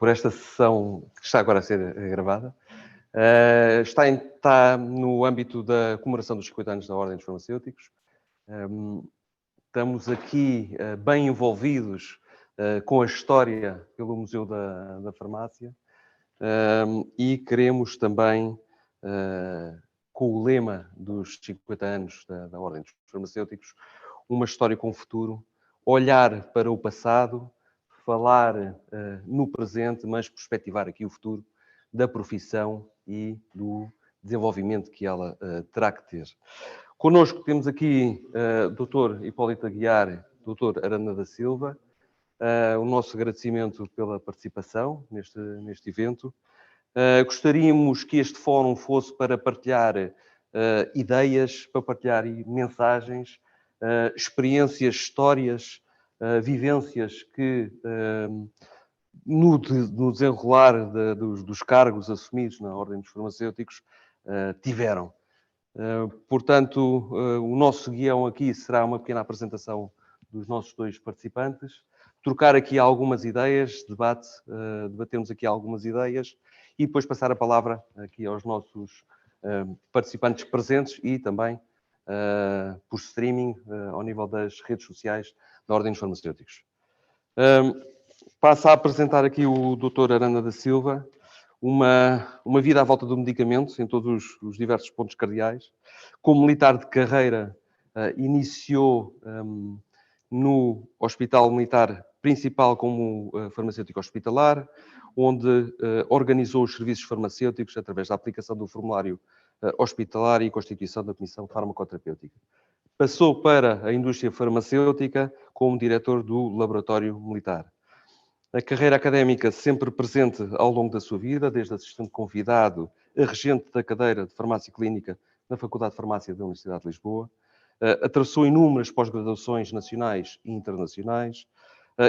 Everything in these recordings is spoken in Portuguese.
por esta sessão que está agora a ser gravada. Está no âmbito da comemoração dos 50 anos da Ordem dos Farmacêuticos. Estamos aqui bem envolvidos com a história pelo Museu da Farmácia e queremos também, com o lema dos 50 anos da Ordem dos Farmacêuticos, uma história com o futuro, olhar para o passado, falar no presente, mas perspectivar aqui o futuro da profissão e do desenvolvimento que ela terá que ter. Connosco temos aqui Dr. Hipólito Aguiar, Dr. Arana da Silva. O nosso agradecimento pela participação neste evento. Gostaríamos que este fórum fosse para partilhar ideias, para partilhar mensagens, experiências, histórias, vivências que no desenrolar dos cargos assumidos na Ordem dos Farmacêuticos tiveram. Portanto, o nosso guião aqui será uma pequena apresentação dos nossos dois participantes, trocar aqui algumas ideias, debatermos aqui algumas ideias e depois passar a palavra aqui aos nossos participantes presentes e também por streaming ao nível das redes sociais da Ordem dos Farmacêuticos. Passo a apresentar aqui o Dr. Arana da Silva, uma vida à volta do medicamento, em todos os diversos pontos cardeais. Como militar de carreira, iniciou no Hospital Militar Principal como farmacêutico hospitalar, onde organizou os serviços farmacêuticos através da aplicação do formulário hospitalar e constituição da Comissão Farmacoterapêutica. Passou para a indústria farmacêutica como diretor do Laboratório Militar. A carreira académica sempre presente ao longo da sua vida, desde assistente convidado a regente da cadeira de Farmácia Clínica na Faculdade de Farmácia da Universidade de Lisboa. Atravessou inúmeras pós-graduações nacionais e internacionais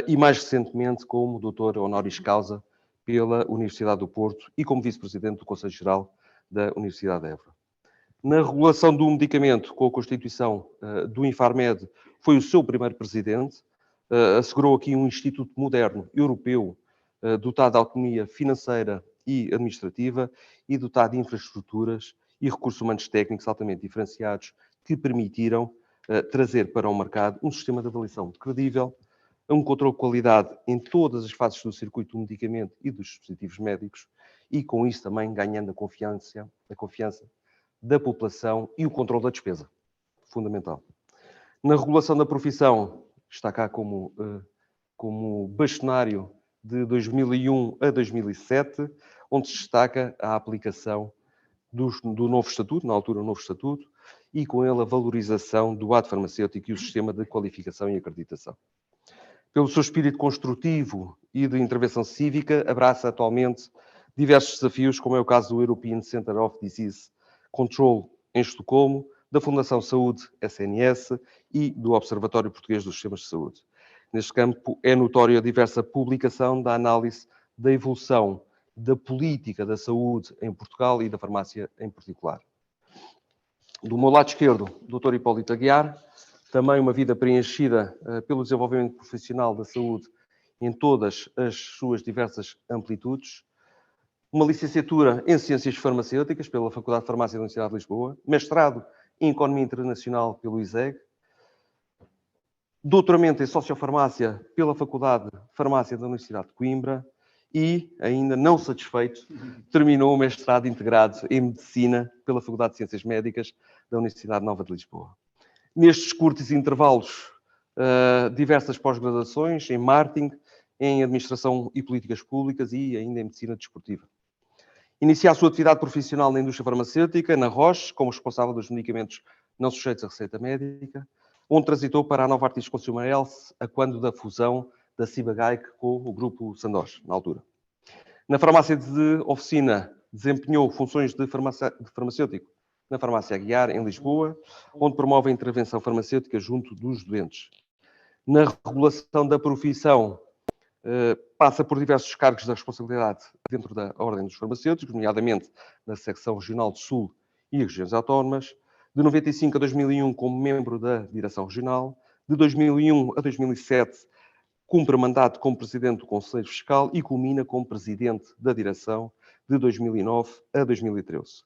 e, mais recentemente, como doutor honoris causa pela Universidade do Porto e como vice-presidente do Conselho Geral da Universidade de Évora. Na regulação do medicamento, com a constituição do Infarmed, foi o seu primeiro presidente. Assegurou aqui um instituto moderno, europeu, dotado de autonomia financeira e administrativa e dotado de infraestruturas e recursos humanos técnicos altamente diferenciados que permitiram trazer para o mercado um sistema de avaliação credível, um controle de qualidade em todas as fases do circuito do medicamento e dos dispositivos médicos e, com isso, também ganhando a confiança da população e o controle da despesa. Fundamental. Na regulação da profissão, está cá como bastonário de 2001 a 2007, onde se destaca a aplicação do novo estatuto, na altura o novo estatuto, e com ele a valorização do ato farmacêutico e o sistema de qualificação e acreditação. Pelo seu espírito construtivo e de intervenção cívica, abraça atualmente diversos desafios, como é o caso do European Centre of Disease Control em Estocolmo, da Fundação Saúde SNS e do Observatório Português dos Sistemas de Saúde. Neste campo é notória a diversa publicação da análise da evolução da política da saúde em Portugal e da farmácia em particular. Do meu lado esquerdo, o Dr. Hipólito Aguiar, também uma vida preenchida pelo desenvolvimento profissional da saúde em todas as suas diversas amplitudes. Uma licenciatura em Ciências Farmacêuticas pela Faculdade de Farmácia da Universidade de Lisboa, mestrado em Economia Internacional pelo ISEG, doutoramento em Sociofarmácia pela Faculdade de Farmácia da Universidade de Coimbra e, ainda não satisfeito, terminou o mestrado integrado em Medicina pela Faculdade de Ciências Médicas da Universidade Nova de Lisboa. Nestes curtos intervalos, diversas pós-graduações em Marketing, em Administração e Políticas Públicas e ainda em Medicina Desportiva. Inicia a sua atividade profissional na indústria farmacêutica, na Roche, como responsável dos medicamentos não sujeitos à receita médica, onde transitou para a Novartis Consumer Health, a quando da fusão da Ciba-Geigy com o grupo Sandoz, na altura. Na farmácia de oficina, desempenhou funções de farmacêutico na Farmácia Aguiar, em Lisboa, onde promove a intervenção farmacêutica junto dos doentes. Na regulação da profissão, passa por diversos cargos de responsabilidade dentro da Ordem dos Farmacêuticos, nomeadamente na Secção Regional do Sul e Regiões Autónomas, de 95 a 2001 como membro da Direção Regional, de 2001 a 2007 cumpre mandato como Presidente do Conselho Fiscal e culmina como Presidente da Direção de 2009 a 2013.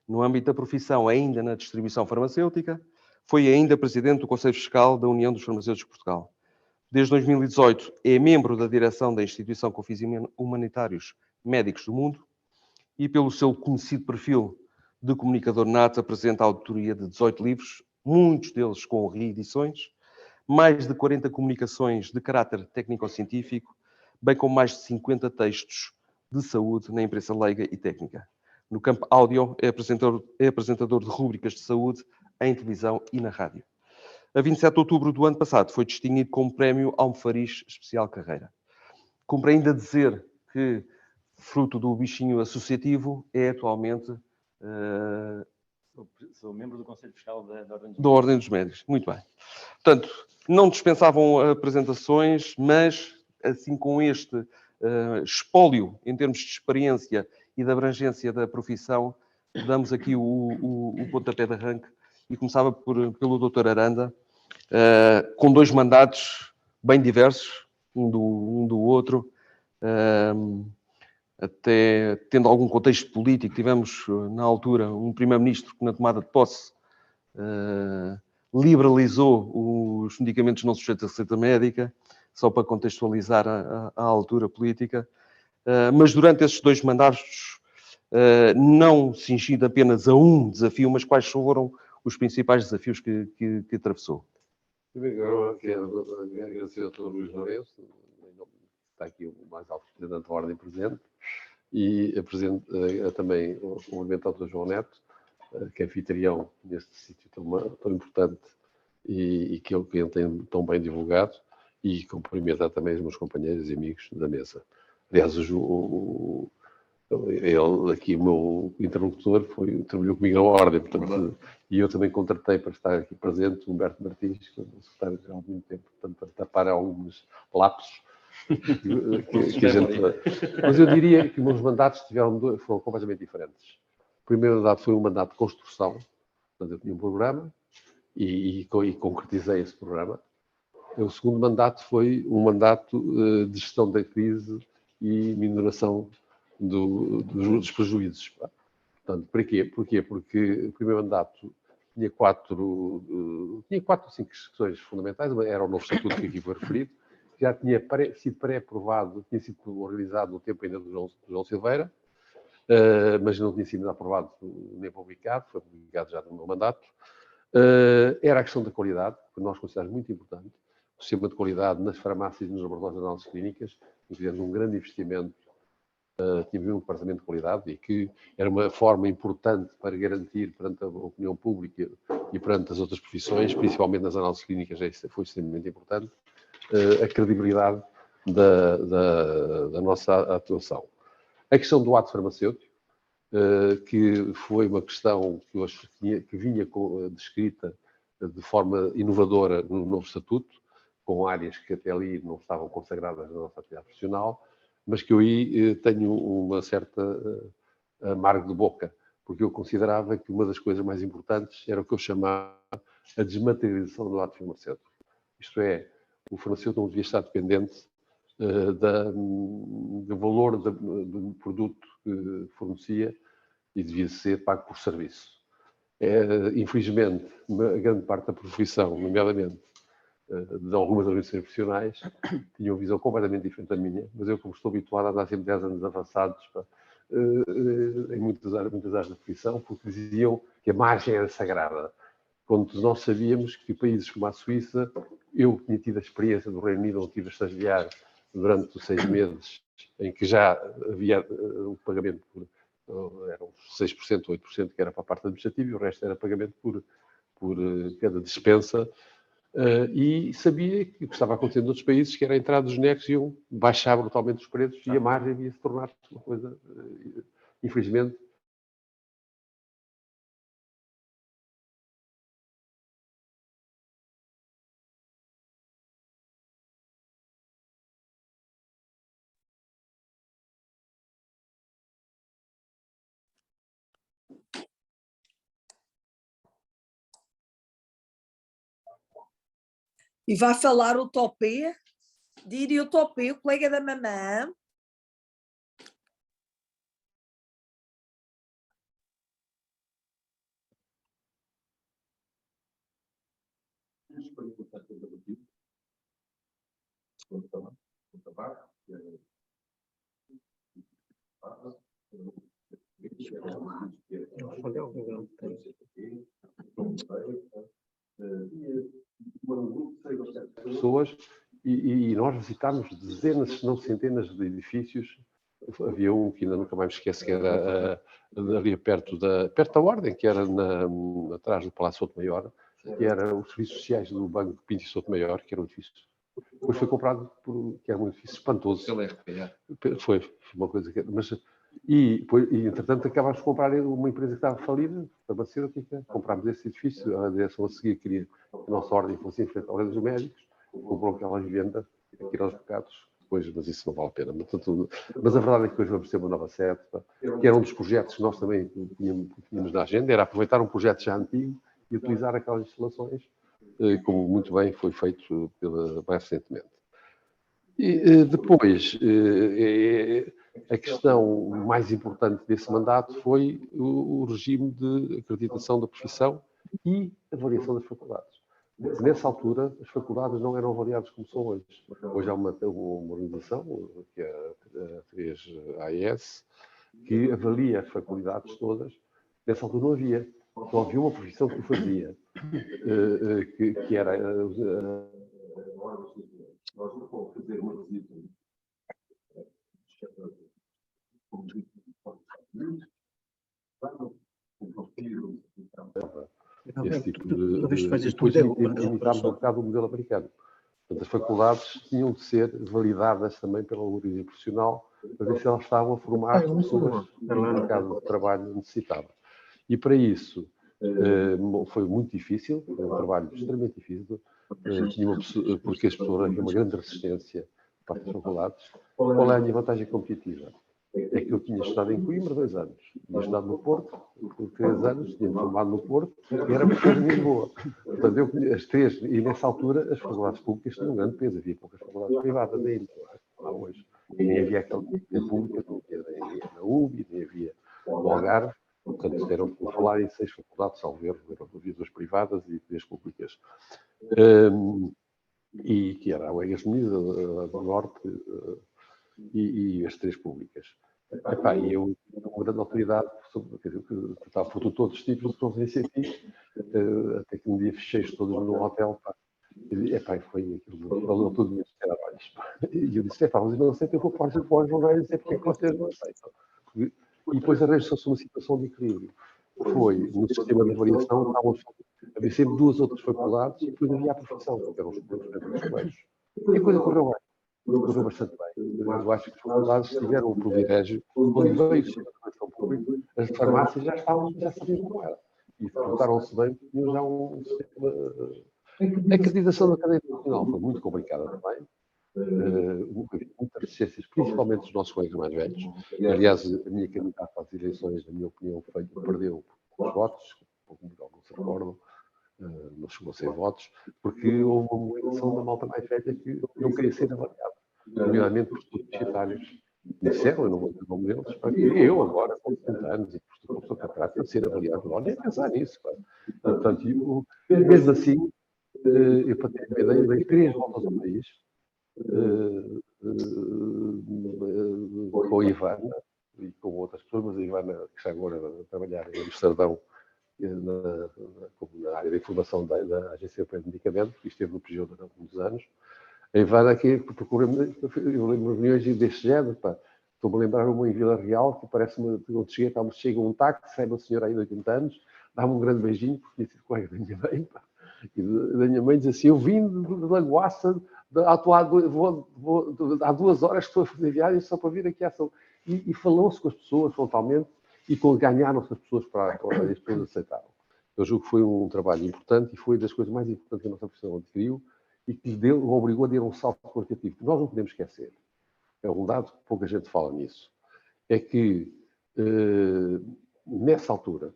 No âmbito da profissão, ainda na distribuição farmacêutica, foi ainda Presidente do Conselho Fiscal da União dos Farmacêuticos de Portugal. Desde 2018 é membro da direção da instituição com fins humanitários Médicos do Mundo e, pelo seu conhecido perfil de comunicador nato, apresenta a autoria de 18 livros, muitos deles com reedições, mais de 40 comunicações de caráter técnico-científico, bem como mais de 50 textos de saúde na imprensa leiga e técnica. No campo áudio, é apresentador de rúbricas de saúde em televisão e na rádio. A 27 de outubro do ano passado foi distinguido com o Prémio Almofariz Especial Carreira. Cumpre ainda dizer que, fruto do bichinho associativo, é atualmente... Sou membro do Conselho Fiscal da Ordem dos Da Ordem dos Médicos. Muito bem. Portanto, não dispensavam apresentações, mas, assim, com este espólio, em termos de experiência e de abrangência da profissão, damos aqui o pontapé de arranque e começava pelo Dr. Aranda, com 2 mandatos bem diversos, um do outro, até tendo algum contexto político. Tivemos, na altura, um primeiro-ministro que, na tomada de posse, liberalizou os medicamentos não sujeitos à receita médica, só para contextualizar a altura política. Mas durante esses 2 mandatos, não cingido apenas a um desafio, mas quais foram os principais desafios que atravessou? Primeiro, quero agradecer ao Dr. Luís Lourenço, está aqui o mais alto representante da Ordem presente, e também cumprimentar o Dr. João Neto, que é anfitrião neste sítio tão importante e que ele tem tão bem divulgado, e cumprimentar também os meus companheiros e amigos da mesa. Aliás, ele aqui, o meu interlocutor, trabalhou comigo na Ordem, portanto, e eu também contratei para estar aqui presente o Humberto Martins, que é o secretário-geral há muito tempo, portanto, para tapar alguns lapsos. que a gente... Mas eu diria que os meus mandatos foram completamente diferentes. O primeiro mandato foi um mandato de construção, portanto, eu tinha um programa e concretizei esse programa. O segundo mandato foi um mandato de gestão da crise e minoração dos prejuízos. Portanto, para quê? Porquê? Porque o primeiro mandato tinha 4 ou 5 questões fundamentais. Era o novo estatuto que aqui foi referido, que já tinha sido pré-aprovado, tinha sido organizado no tempo ainda do João Silveira, mas não tinha sido aprovado nem publicado, foi publicado já no meu mandato. Era a questão da qualidade, que nós consideramos muito importante, o sistema de qualidade nas farmácias e nos laboratórios de análises clínicas, e fizemos um grande investimento. Tive um departamento de qualidade e que era uma forma importante para garantir perante a opinião pública e perante as outras profissões, principalmente nas análises clínicas, isso foi extremamente importante, a credibilidade da nossa atuação. A questão do ato farmacêutico, que foi uma questão que vinha descrita de forma inovadora no novo estatuto, com áreas que até ali não estavam consagradas na nossa atividade profissional, mas que eu aí tenho uma certa amargo de boca, porque eu considerava que uma das coisas mais importantes era o que eu chamava a desmaterialização do ato farmacêutico. Isto é, o farmacêutico não devia estar dependente do valor do produto que fornecia e devia ser pago por serviço. Infelizmente, a grande parte da profissão, nomeadamente de algumas organizações profissionais, tinha uma visão completamente diferente da minha, mas eu, como estou habituado a andar sempre 10 anos avançados em muitas áreas da profissão, porque diziam que a margem era sagrada. Quando nós sabíamos que países como a Suíça, eu tinha tido a experiência do Reino Unido, onde tive a estagiar durante os 6 meses, em que já havia o pagamento eram 6% ou 8% que era para a parte administrativa e o resto era pagamento por cada dispensa. E sabia que o que estava acontecendo noutros países, que era a entrada dos genéricos, iam baixar brutalmente os preços e a margem ia se tornar uma coisa, infelizmente. E vai falar utopia? diria o Topé, o colega da mamã. Pessoas e nós visitámos dezenas, se não centenas de edifícios. Havia um que ainda nunca mais me esqueço, que era ali perto da Ordem, que era atrás do Palácio Souto Maior, que era os serviços sociais do Banco Pinto e Souto Maior, que era um edifício. Depois foi comprado que era um edifício espantoso. Foi uma coisa que... E entretanto, acabámos de comprar uma empresa que estava falida, farmacêutica, comprámos esse edifício, a direção a seguir queria que a nossa ordem fosse em frente à Ordem dos Médicos, comprou aquela vivenda aqui aos bocados, depois, mas isso não vale a pena. Mas a verdade é que depois vamos ter uma nova sede, que era um dos projetos que nós também tínhamos na agenda, era aproveitar um projeto já antigo e utilizar aquelas instalações, como muito bem foi feito mais recentemente. E depois, a questão mais importante desse mandato foi o regime de acreditação da profissão e avaliação das faculdades. Nessa altura, as faculdades não eram avaliadas como são hoje. Hoje há uma organização, que é a 3AES, que avalia as faculdades todas. Nessa altura não havia. Só havia uma profissão que o fazia, que era... Nós não podemos fazer uma visita. Esse tipo de... Depois imitámos um bocado o modelo americano. Portanto, as faculdades tinham de ser validadas também pela origem profissional para ver se elas estavam a formar pessoas que o mercado de trabalho necessitava. E para isso foi muito difícil, foi um trabalho extremamente difícil, porque as pessoas havia uma grande resistência para as faculdades. Qual é a minha vantagem competitiva? É que eu tinha estudado em Coimbra 2 anos, tinha estudado no Porto por 3 anos, tinha-me formado no Porto e era professor em Lisboa. Portanto, eu conhecia as três, e nessa altura as faculdades públicas tinham um grande peso, havia poucas faculdades privadas ainda, não há hoje. Nem havia aquela pública, nem havia na UBI, nem havia no Algarve. Portanto, eram, por falar em 6 faculdades, salvo erro, havia 2 privadas e 3 públicas. E que era a UEGAS Unida, a do Norte e as 3 públicas. E eu, uma grande autoridade, quer dizer, que estava por todos os tipos de professores até que um dia fechei todos num hotel, e foi aquilo, valeu tudo menos trabalhos. E eu disse, mas eu não sei, eu vou para os jornais dizer porque é que vocês não aceitam. E depois arranjou-se uma situação de equilíbrio. Foi, no sistema de avaliação, havia sempre 2 outras faculdades e depois havia a profissão, que eram os colégios. E a coisa correu bem. Correu bastante bem. Eu acho que as faculdades tiveram o privilégio, quando veio o sistema de avaliação público, as farmácias já sabiam como era. E portaram-se bem, porque tinham já um sistema... A acreditação da cadeia profissional foi muito complicada também. Muitas resistências, principalmente dos nossos colegas mais velhos. Aliás, a minha candidata às eleições, na minha opinião, perdeu os votos, alguns se recordam, não chegou a ser votos, porque houve uma mobilização da malta mais velha que não queria ser avaliada, nomeadamente por estudos digitários. Disseram, eu não vou dizer o nome deles, para que eu agora, com 70 anos, e por pessoa catarata, de ser avaliado, não nem pensar nisso. Portanto, mesmo assim, eu para ter uma ideia, dei 3 voltas ao país, com a Ivana e com outras pessoas, mas a Ivana, que está agora a trabalhar em Amsterdão, na área da informação da Agência Europeia de Medicamentos, que esteve no PGO durante muitos anos. A Ivana aqui procura-me, eu lembro reuniões deste género, estou-me a lembrar uma em Vila Real, que parece-me, onde chega um táxi, sai uma senhora aí de 80 anos, dá-me um grande beijinho, porque tinha sido colega da minha mãe, e da minha mãe diz assim, eu vim de Lagoaça, há 2 horas que estou a fazer viagem só para vir aqui à ação. E falou-se com as pessoas frontalmente e ganharam-se as pessoas para as pessoas aceitaram. Eu julgo que foi um trabalho importante e foi das coisas mais importantes que a nossa profissão adquiriu e que o obrigou a dar um salto qualitativo. Que nós não podemos esquecer. É um dado que pouca gente fala nisso. É que, nessa altura,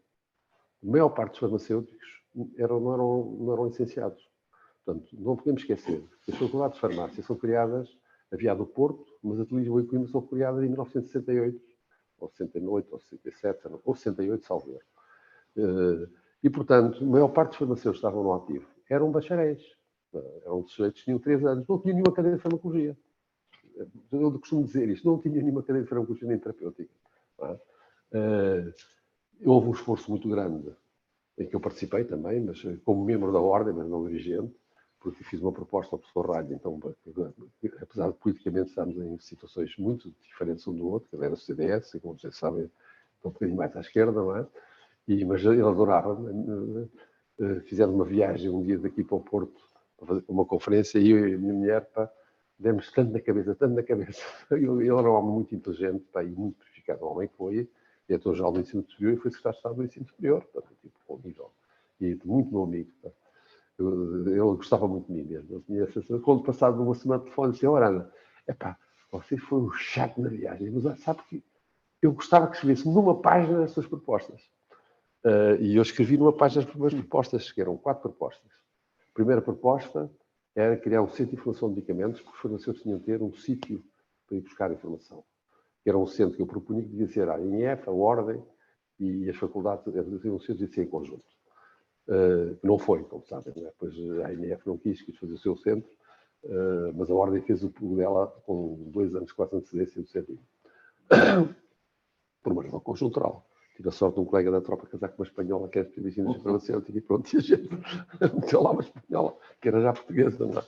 a maior parte dos farmacêuticos não eram licenciados. Portanto, não podemos esquecer que as faculdades de farmácia são criadas, havia a do Porto, mas a de Lisboa e Coimbra são criadas em 1968, ou 68, ou 67, ou 68, salvo erro. E, portanto, a maior parte dos farmacêuticos que estavam no ativo eram bacharéis. Eram sujeitos que tinham 3 anos, não tinham nenhuma cadeira de farmacologia. Eu costumo dizer isto, não tinha nenhuma cadeira de farmacologia nem terapêutica. Houve um esforço muito grande, em que eu participei também, mas como membro da ordem, mas não dirigente, porque fiz uma proposta ao professor Ralho, então, apesar de politicamente estarmos em situações muito diferentes um do outro, que ele era o CDS, e como vocês sabem, um bocadinho mais à esquerda, não é? Mas ele adorava-me. Fizemos uma viagem um dia daqui para o Porto, para fazer uma conferência, e eu e a minha mulher, demos tanto na cabeça, tanto na cabeça. Ele era um homem muito inteligente, e muito verificado, um homem que foi diretor-geral do ensino superior e foi secretário de Estado do ensino superior, tipo, bom nível. E muito meu amigo. Ele gostava muito de mim mesmo. Eu tinha essa sensação. Quando passado uma semana de telefone, disse: "Olha, Ana, você foi um chato na viagem, mas sabe que eu gostava que escrevesse numa página as suas propostas." E eu escrevi numa página as primeiras propostas, que eram 4 propostas. A primeira proposta era criar um centro de informação de medicamentos, porque os farmacêuticos tinham de ter um sítio para ir buscar informação. Que era um centro que eu propunha que devia ser a ANF, a Ordem e as faculdades, um centro devia ser em conjunto. Não foi, como sabem, né? Pois a ANF não quis fazer o seu centro, mas a Ordem fez o dela com 2 anos quase de antecedência do centro. Por uma razão conjuntural. Tive a sorte de um colega da tropa casar com uma espanhola que era especialista em farmacêutica e pronto, e a gente meteu lá uma espanhola que era já portuguesa, não é?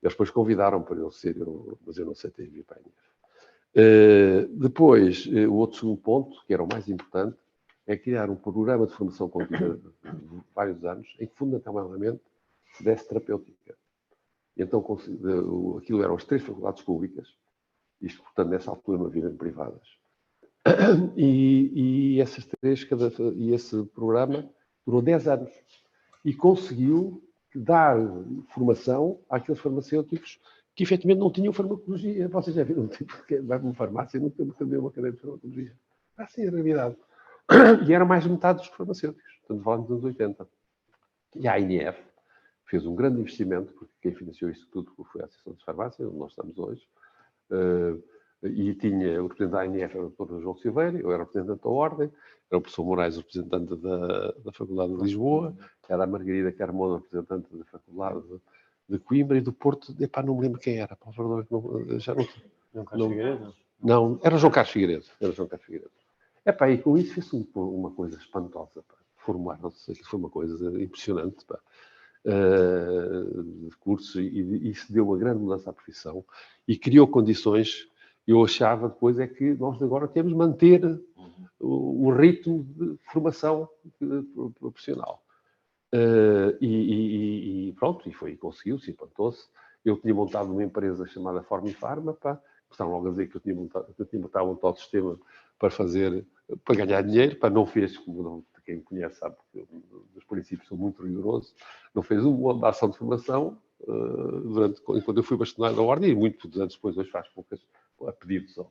Eles depois convidaram para eu ser, mas eu não aceitei vir para a ANF. Depois, o outro segundo ponto, que era o mais importante, é criar um programa de formação contínua de vários anos, em que fundamentalmente se desse terapêutica. E então, aquilo eram as 3 faculdades públicas, isto, portanto, nessa altura não havia privadas. E essas 3, e esse programa durou 10 anos e conseguiu dar formação àqueles farmacêuticos que efetivamente não tinham farmacologia. Vocês já viram um tipo que vai para uma farmácia e não tem uma cadeira de farmacologia. Assim é a realidade. E era mais de metade dos farmacêuticos. Portanto, falamos dos anos 80. E a ANF fez um grande investimento, porque quem financiou isto tudo foi a Associação de Farmácia, onde nós estamos hoje. E tinha o representante da ANF, era o Dr. João Silveira, eu era o representante da Ordem, era o professor Moraes, o representante da Faculdade de Lisboa, era a Margarida Carmona, representante da Faculdade de Coimbra, e do Porto, não me lembro quem era, já não. João Carlos Figueiredo? Não, era o João Carlos Figueiredo. E com isso fez uma coisa espantosa. Formaram-se, foi uma coisa impressionante. De cursos, e isso deu uma grande mudança à profissão e criou condições. Eu achava depois que nós agora temos de manter o ritmo de formação profissional. E pronto, e conseguiu-se, implantou-se. Eu tinha montado uma empresa chamada Formifarma, começaram logo a dizer que eu tinha montado um tal sistema para ganhar dinheiro, não fez, como quem me conhece sabe que os princípios são muito rigorosos, não fez uma ação de formação enquanto eu fui bastonário da Ordem, e muitos anos depois, hoje faz poucas a pedido só.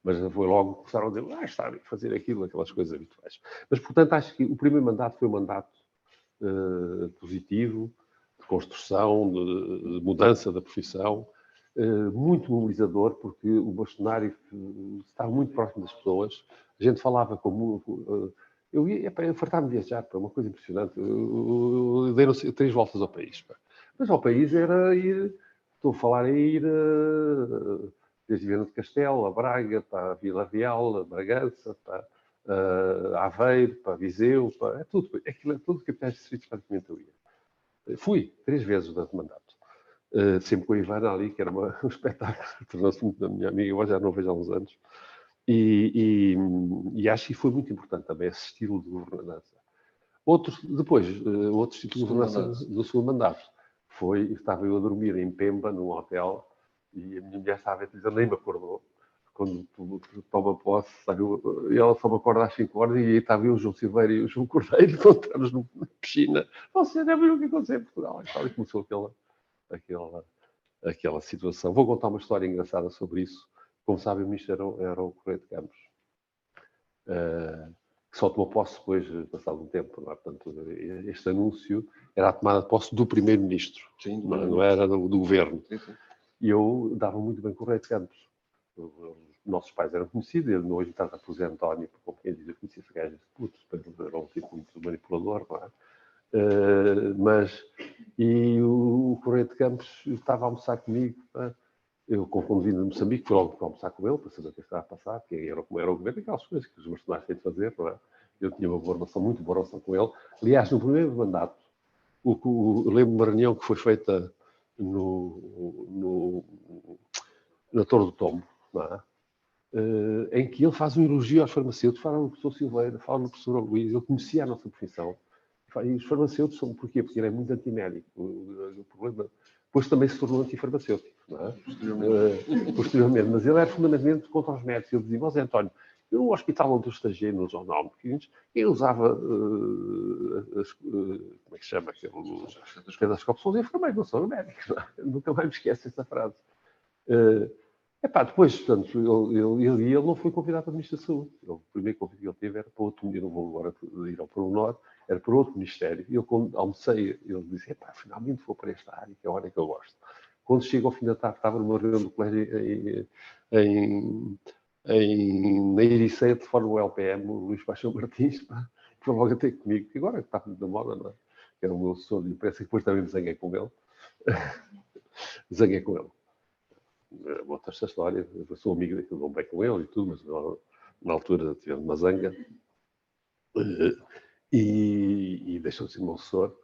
Mas foi logo, começaram a dizer, está a fazer aquilo, aquelas coisas habituais. Mas, portanto, acho que o primeiro mandato foi um mandato positivo, de construção, de mudança da profissão, muito mobilizador, porque o bastonário estava muito próximo das pessoas. A gente falava como... eu fartava-me de viajar, uma coisa impressionante. Eu dei 3 voltas ao país. Mas ao país era ir... Estou a falar em ir... desde Viana do Castelo, a Braga, para a Vila Real, a Bragança, para Aveiro, para Viseu, para tudo. Aquilo é tudo capitais de distritos praticamente eu ia. Fui 3 vezes durante o mandato. Sempre com a Ivana ali, que era um espetáculo, tornou-se muito da minha amiga, eu já não vejo há uns anos. E acho que foi muito importante também esse estilo de governança. Outros tipos de governança do segundo mandato. Estava eu a dormir em Pemba, num hotel, e a minha mulher estava a dizer, nem me acordou. Quando toma posse, e ela só me acorda às 5 horas, e aí estava eu, o João Silveira e o João Cordeiro, encontramos na piscina. Você já viu o que aconteceu em Portugal? E começou aquela situação. Vou contar uma história engraçada sobre isso. Como sabem, o ministro era o Correio de Campos. que só tomou posse depois, passado um tempo. Não é? Portanto, este anúncio era a tomada de posse do primeiro-ministro, não era do governo. Sim, sim. E eu dava muito bem com o Rei de Campos. Os nossos pais eram conhecidos, ele hoje está a José António, como quem diz, eu conhecia esse gajo de putos, era um tipo muito manipulador, não é? E o Correio de Campos estava a almoçar comigo, eu confundi de Moçambique, fui logo para almoçar com ele, para saber o que estava a passar, que era como era o governo, aquelas coisas que os mercenários têm de fazer, não é? Eu tinha uma boa relação, muito boa relação com ele. Aliás, no primeiro mandato, eu lembro de uma reunião que foi feita na Torre do Tombo, não é? Em que ele faz um elogio aos farmacêuticos, fala no professor Silveira, fala no professor Luís, ele conhecia a nossa profissão. E os farmacêuticos são porquê? Porque ele é muito antimédico. O problema... Depois também se tornou antifarmacêutico, não é? Posteriormente. Mas ele era fundamentalmente contra os médicos. Ele dizia, mas António, eu no hospital onde eu estagiei, no jornal, eu usava, como é que se chama? Os estetoscópios são os enfermeiros, não são os médicos. Não é? Nunca mais me esqueço essa frase. Depois, portanto, ele não foi convidado para o Ministro da Saúde. O primeiro convite que ele teve era para outro, eu não vou agora ir ao pormenor, era para outro Ministério. E eu, quando almocei, ele disse, finalmente vou para esta área, que é a hora que eu gosto. Quando chego ao fim da tarde, estava numa reunião do colégio na Ericeia, de fora do LPM, o Luís Paixão Martins, foi logo até comigo, que agora está muito na moda, não é? Que era o meu assessor de imprensa, e depois também me zanguei com ele. Zanguei com ele. Outra esta história, eu sou amigo daquilo, não bem com ele e tudo, mas na altura tivemos uma zanga e deixou de ser meu assessor.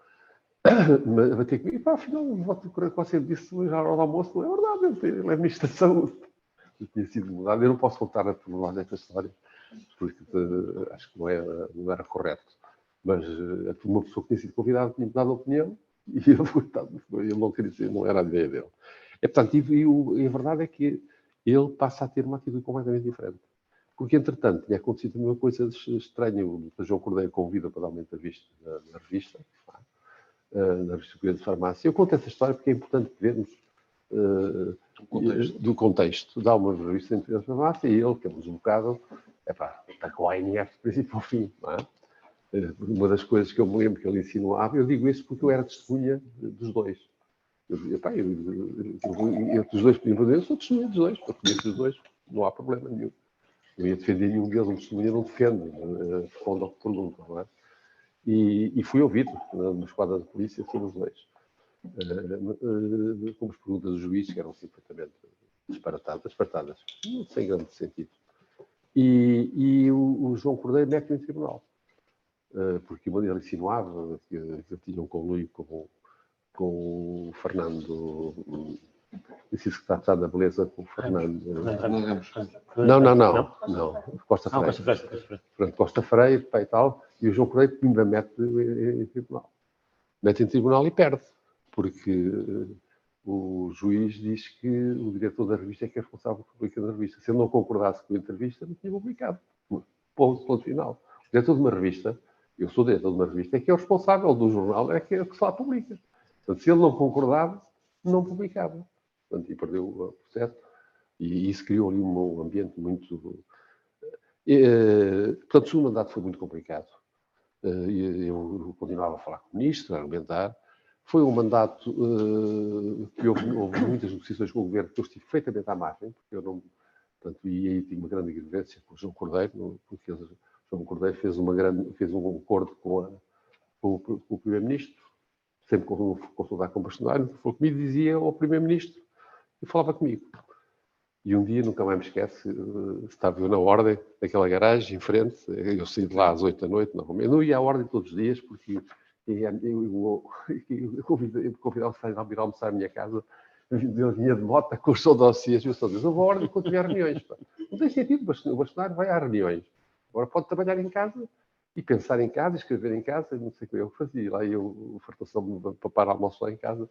Mas bater comigo, afinal, o voto que você disse hoje à hora do almoço não é verdade, ele é Ministro da Saúde. Eu tinha sido mudado, eu não posso contar a pormenor desta história, porque acho que não era correto. Mas uma pessoa que tinha sido convidada tinha dado a opinião e ele não queria dizer, não era a ideia dele. Portanto, a verdade é que ele passa a ter uma atitude completamente diferente. Porque, entretanto, tinha acontecido uma coisa estranha. O João Cordeiro convida para dar uma entrevista na revista Portuguesa de Farmácia. Eu conto essa história porque é importante vermos do contexto. Dá uma revista em Portuguesa de Farmácia e ele, que é um deslocado, está com a ANF do princípio ao fim. Não é? Uma das coisas que eu me lembro que ele insinuava, eu digo isso porque eu era testemunha dos dois. Eu dos dois podiam fazer, eu sou testemunha dos dois, eu conheço os dois, não há problema nenhum. Eu ia defender nenhum deles, um testemunha não defende, responde ao que perguntam, não é? E fui ouvido na esquadra de polícia sobre os dois. Como as perguntas do juiz, que eram perfeitamente disparatadas, sem grande sentido. E o João Cordeiro mete-me em tribunal. Porque ele insinuava que eu tinha um conluio com o Fernando, disse que está da beleza com o Fernando. Não. Costa Freire. Pronto, Costa Freire e tal, e o João Cordeiro ainda mete em tribunal. Mete em tribunal e perde, porque o juiz diz que o diretor da revista é que é responsável por publicar a revista. Se ele não concordasse com a entrevista, não tinha publicado. Ponto final. O diretor de uma revista, eu sou diretor de uma revista, é que é o responsável do jornal, é que se lá publica. Portanto, se ele não concordava, não publicava. Portanto, e perdeu o processo. E isso criou ali um ambiente muito... portanto, o segundo mandato foi muito complicado. Eu continuava a falar com o ministro, a argumentar. Foi um mandato que houve muitas negociações com o governo que eu estive perfeitamente à margem, porque eu não... Portanto, e aí tinha uma grande divergência com o João Cordeiro, porque o João Cordeiro fez um acordo com o primeiro-ministro, sempre consultar com o bastonário, falou comigo, dizia ao primeiro-ministro e falava comigo. E um dia, nunca mais me esquece, estava eu na ordem daquela garagem em frente, eu saí de lá às 8 da noite, eu não ia à ordem todos os dias, porque eu convidava-se a vir almoçar à minha casa, eu vinha de moto com os dossiês, eu só dizia, eu vou à ordem quando tiver reuniões. Não tem sentido, o bastonário vai a reuniões. Agora pode trabalhar em casa e pensar em casa, escrever em casa, não sei o que eu fazia. Lá eu fartação para parar almoço lá em casa,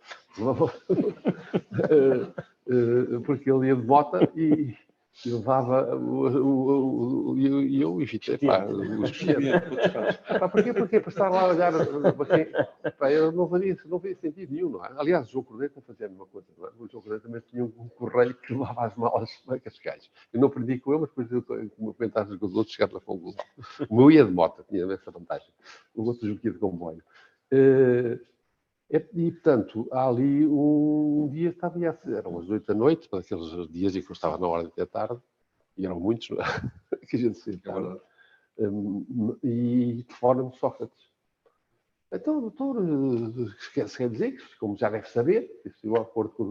porque ele ia de moto e Eu levava, e eu evitei, pá, os esquemas. Pá, porquê? Para estar lá a olhar para quem... Pá, eu não fazia sentido nenhum, não é? Aliás, o João Cordeiro fazia a mesma coisa, não é? O João Cordeiro também tinha um correio que levava as malas para Cascais. Eu não aprendi com ele, mas depois eu comentava com os outros, chegava a conclusão. O meu ia de moto, tinha essa vantagem. O outro joguia de comboio. E, portanto, há ali um dia, eram as 8 da noite, para aqueles dias em que eu estava na ordem até tarde, e eram muitos, não é? Que a gente se tarde. E telefona-me Sócrates. Então, doutor, quer dizer que, como já deve saber, estive ao acordo com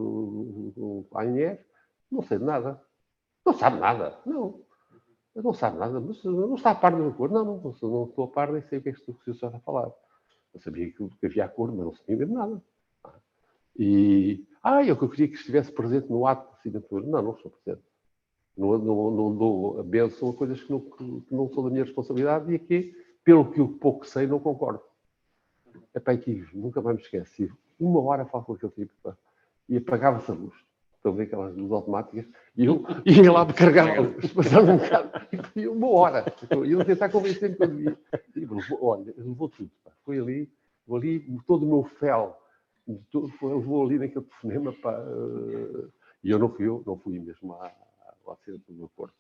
o ANF, não sei de nada. Não sabe nada? Não sabe nada, mas não está a par do acordo. Não estou a par, nem sei o que é que o senhor está a falar. Eu sabia que havia acordo, mas não sabia mesmo nada. Eu queria que estivesse presente no ato de assinatura. Não estou presente. Não dou a benção a coisas que não são da minha responsabilidade e aqui, pelo que eu pouco sei, não concordo. Nunca mais me esqueci. 1 hora a falar com aquele tipo, pá, e apagava-se a luz. Estou a ver aquelas luzes automáticas e eu ia lá me carregar a luz, passava um bocado, e 1 hora. E eu tentar convencer-me que eu devia. Olha, levou tudo, pá. Foi ali, todo o meu fel, levou ali naquele telefonema, pá, e eu não fui mesmo à cena do acordo.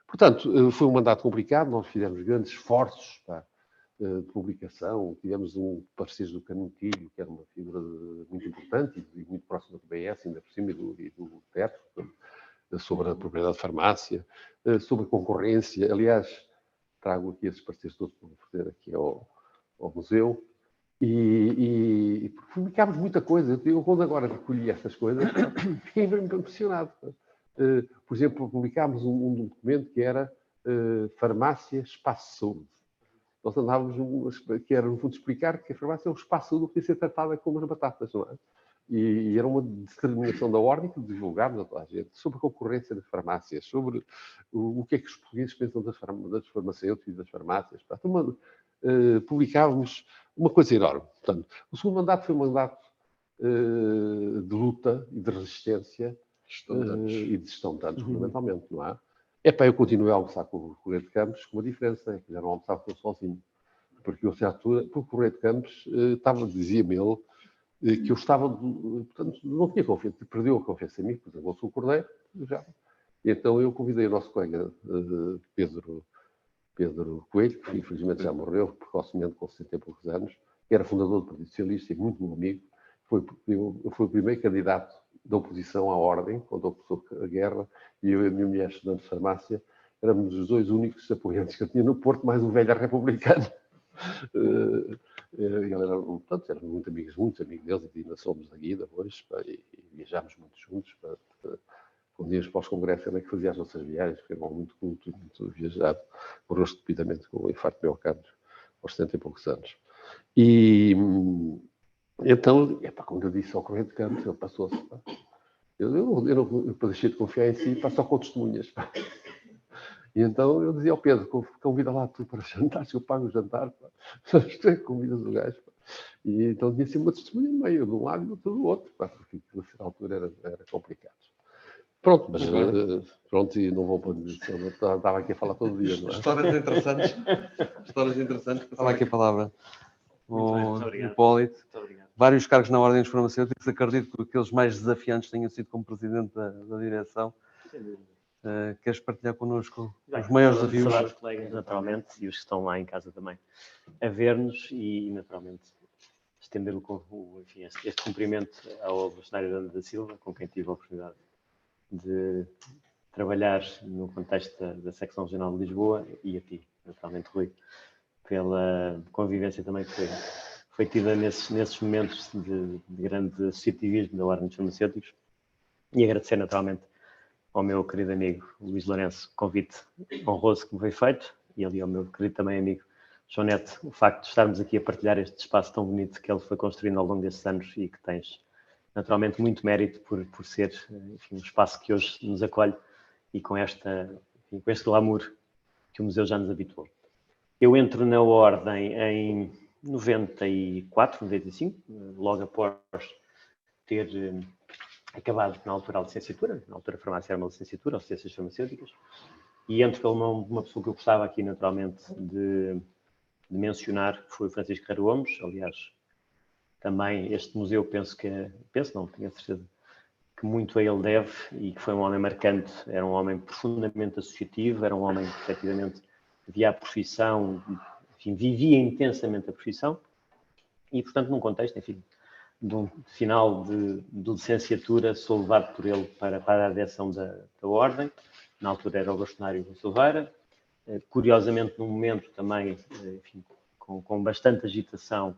Portanto, foi um mandato complicado, nós fizemos grandes esforços, pá, de publicação, tivemos um parceiro do Canutilho, que era uma figura muito importante e muito próxima do BS, ainda por cima, e do teto, sobre a propriedade de farmácia, sobre a concorrência. Aliás, trago aqui esses parceiros todos para oferecer aqui ao museu. E publicámos muita coisa. Eu, quando agora recolhi essas coisas, fiquei impressionado. Por exemplo, publicámos um documento que era Farmácia Espaço de Saúde. Nós andávamos, que era, no fundo, explicar que a farmácia é um espaço de saúde que podia ser tratada como as batatas, não é? E era uma determinação da ordem que divulgámos a toda a gente sobre a concorrência das farmácias, sobre o que é que os portugueses pensam das farmacêuticos e das farmácias. Publicávamos uma coisa enorme. Portanto, o segundo mandato foi um mandato de luta e de resistência e de gestão de danos, fundamentalmente, não é? Eu continuei a almoçar com o Correio de Campos, com uma diferença, é que já não almoçava sozinho. Porque eu, a certa altura, o Correio de Campos dizia-me ele, que eu estava, portanto, não tinha confiança, perdeu a confiança em mim, por exemplo, eu sou o Cordeiro, já. E então eu convidei o nosso colega Pedro Coelho, que infelizmente já morreu, precocemente, com 60 e poucos anos, que era fundador do Partido Socialista e muito meu amigo. Foi o primeiro candidato da oposição à ordem, quando começou a guerra, e eu e a minha mulher, estudante de farmácia, éramos os 2 únicos apoiantes que eu tinha no Porto, mais um velho republicano. Ele era, portanto, éramos muito amigos deles, e ainda somos da Guida hoje, e viajámos muito juntos. Quando íamos para os congressos, ele é que fazia as nossas viagens, porque era um muito culto, muito viajado, morreu estupidamente com o infarto de miocárdio aos 70 e poucos anos. E então, quando eu disse ao Correio de Campos, ele passou-se. Eu deixei de confiar em si, passou com testemunhas. E então eu dizia ao Pedro, convida lá tu para jantar, se eu pago o jantar, convidas o gajo. E então tinha assim uma testemunha no meio, de um lado e do outro, porque a certa altura era complicado. Pronto, mas pronto, e não vou para eu estava aqui a falar todo dia, não é? Histórias interessantes. Passava aqui a palavra. Muito obrigado. Hipólito. Muito obrigado. Vários cargos na Ordem dos Farmacêuticos. Acredito que aqueles mais desafiantes tenham sido como Presidente da direção. Queres partilhar connosco os maiores desafios? Saudar os colegas, naturalmente, e os que estão lá em casa também, a ver-nos e, naturalmente, estender este cumprimento ao Bastonário Dano da Silva, com quem tive a oportunidade de trabalhar no contexto da Secção Regional de Lisboa, e a ti, naturalmente, Rui, pela convivência também que foi tida nesses momentos de grande associativismo da Ordem dos Farmacêuticos, e agradecer naturalmente ao meu querido amigo Luís Lourenço o convite honroso que me foi feito, e ali ao meu querido também amigo João Neto, o facto de estarmos aqui a partilhar este espaço tão bonito que ele foi construindo ao longo destes anos e que tens naturalmente muito mérito por ser, enfim, um espaço que hoje nos acolhe e com este glamour que o museu já nos habituou. Eu entro na Ordem em 94, 95, logo após ter acabado na altura a licenciatura, na altura a farmácia era uma licenciatura, ou ciências farmacêuticas, e entro pelo nome de uma pessoa que eu gostava aqui naturalmente de mencionar, que foi o Francisco Carreiro Gomes. Aliás, também este museu tenho a certeza, que muito a ele deve, e que foi um homem marcante. Era um homem profundamente associativo, era um homem que efetivamente via a profissão, enfim, vivia intensamente a profissão, e portanto num contexto, enfim, de um final de licenciatura, sou levado por ele para a direção da ordem. Na altura era o bastonário de Silveira. Curiosamente, num momento também, enfim, com bastante agitação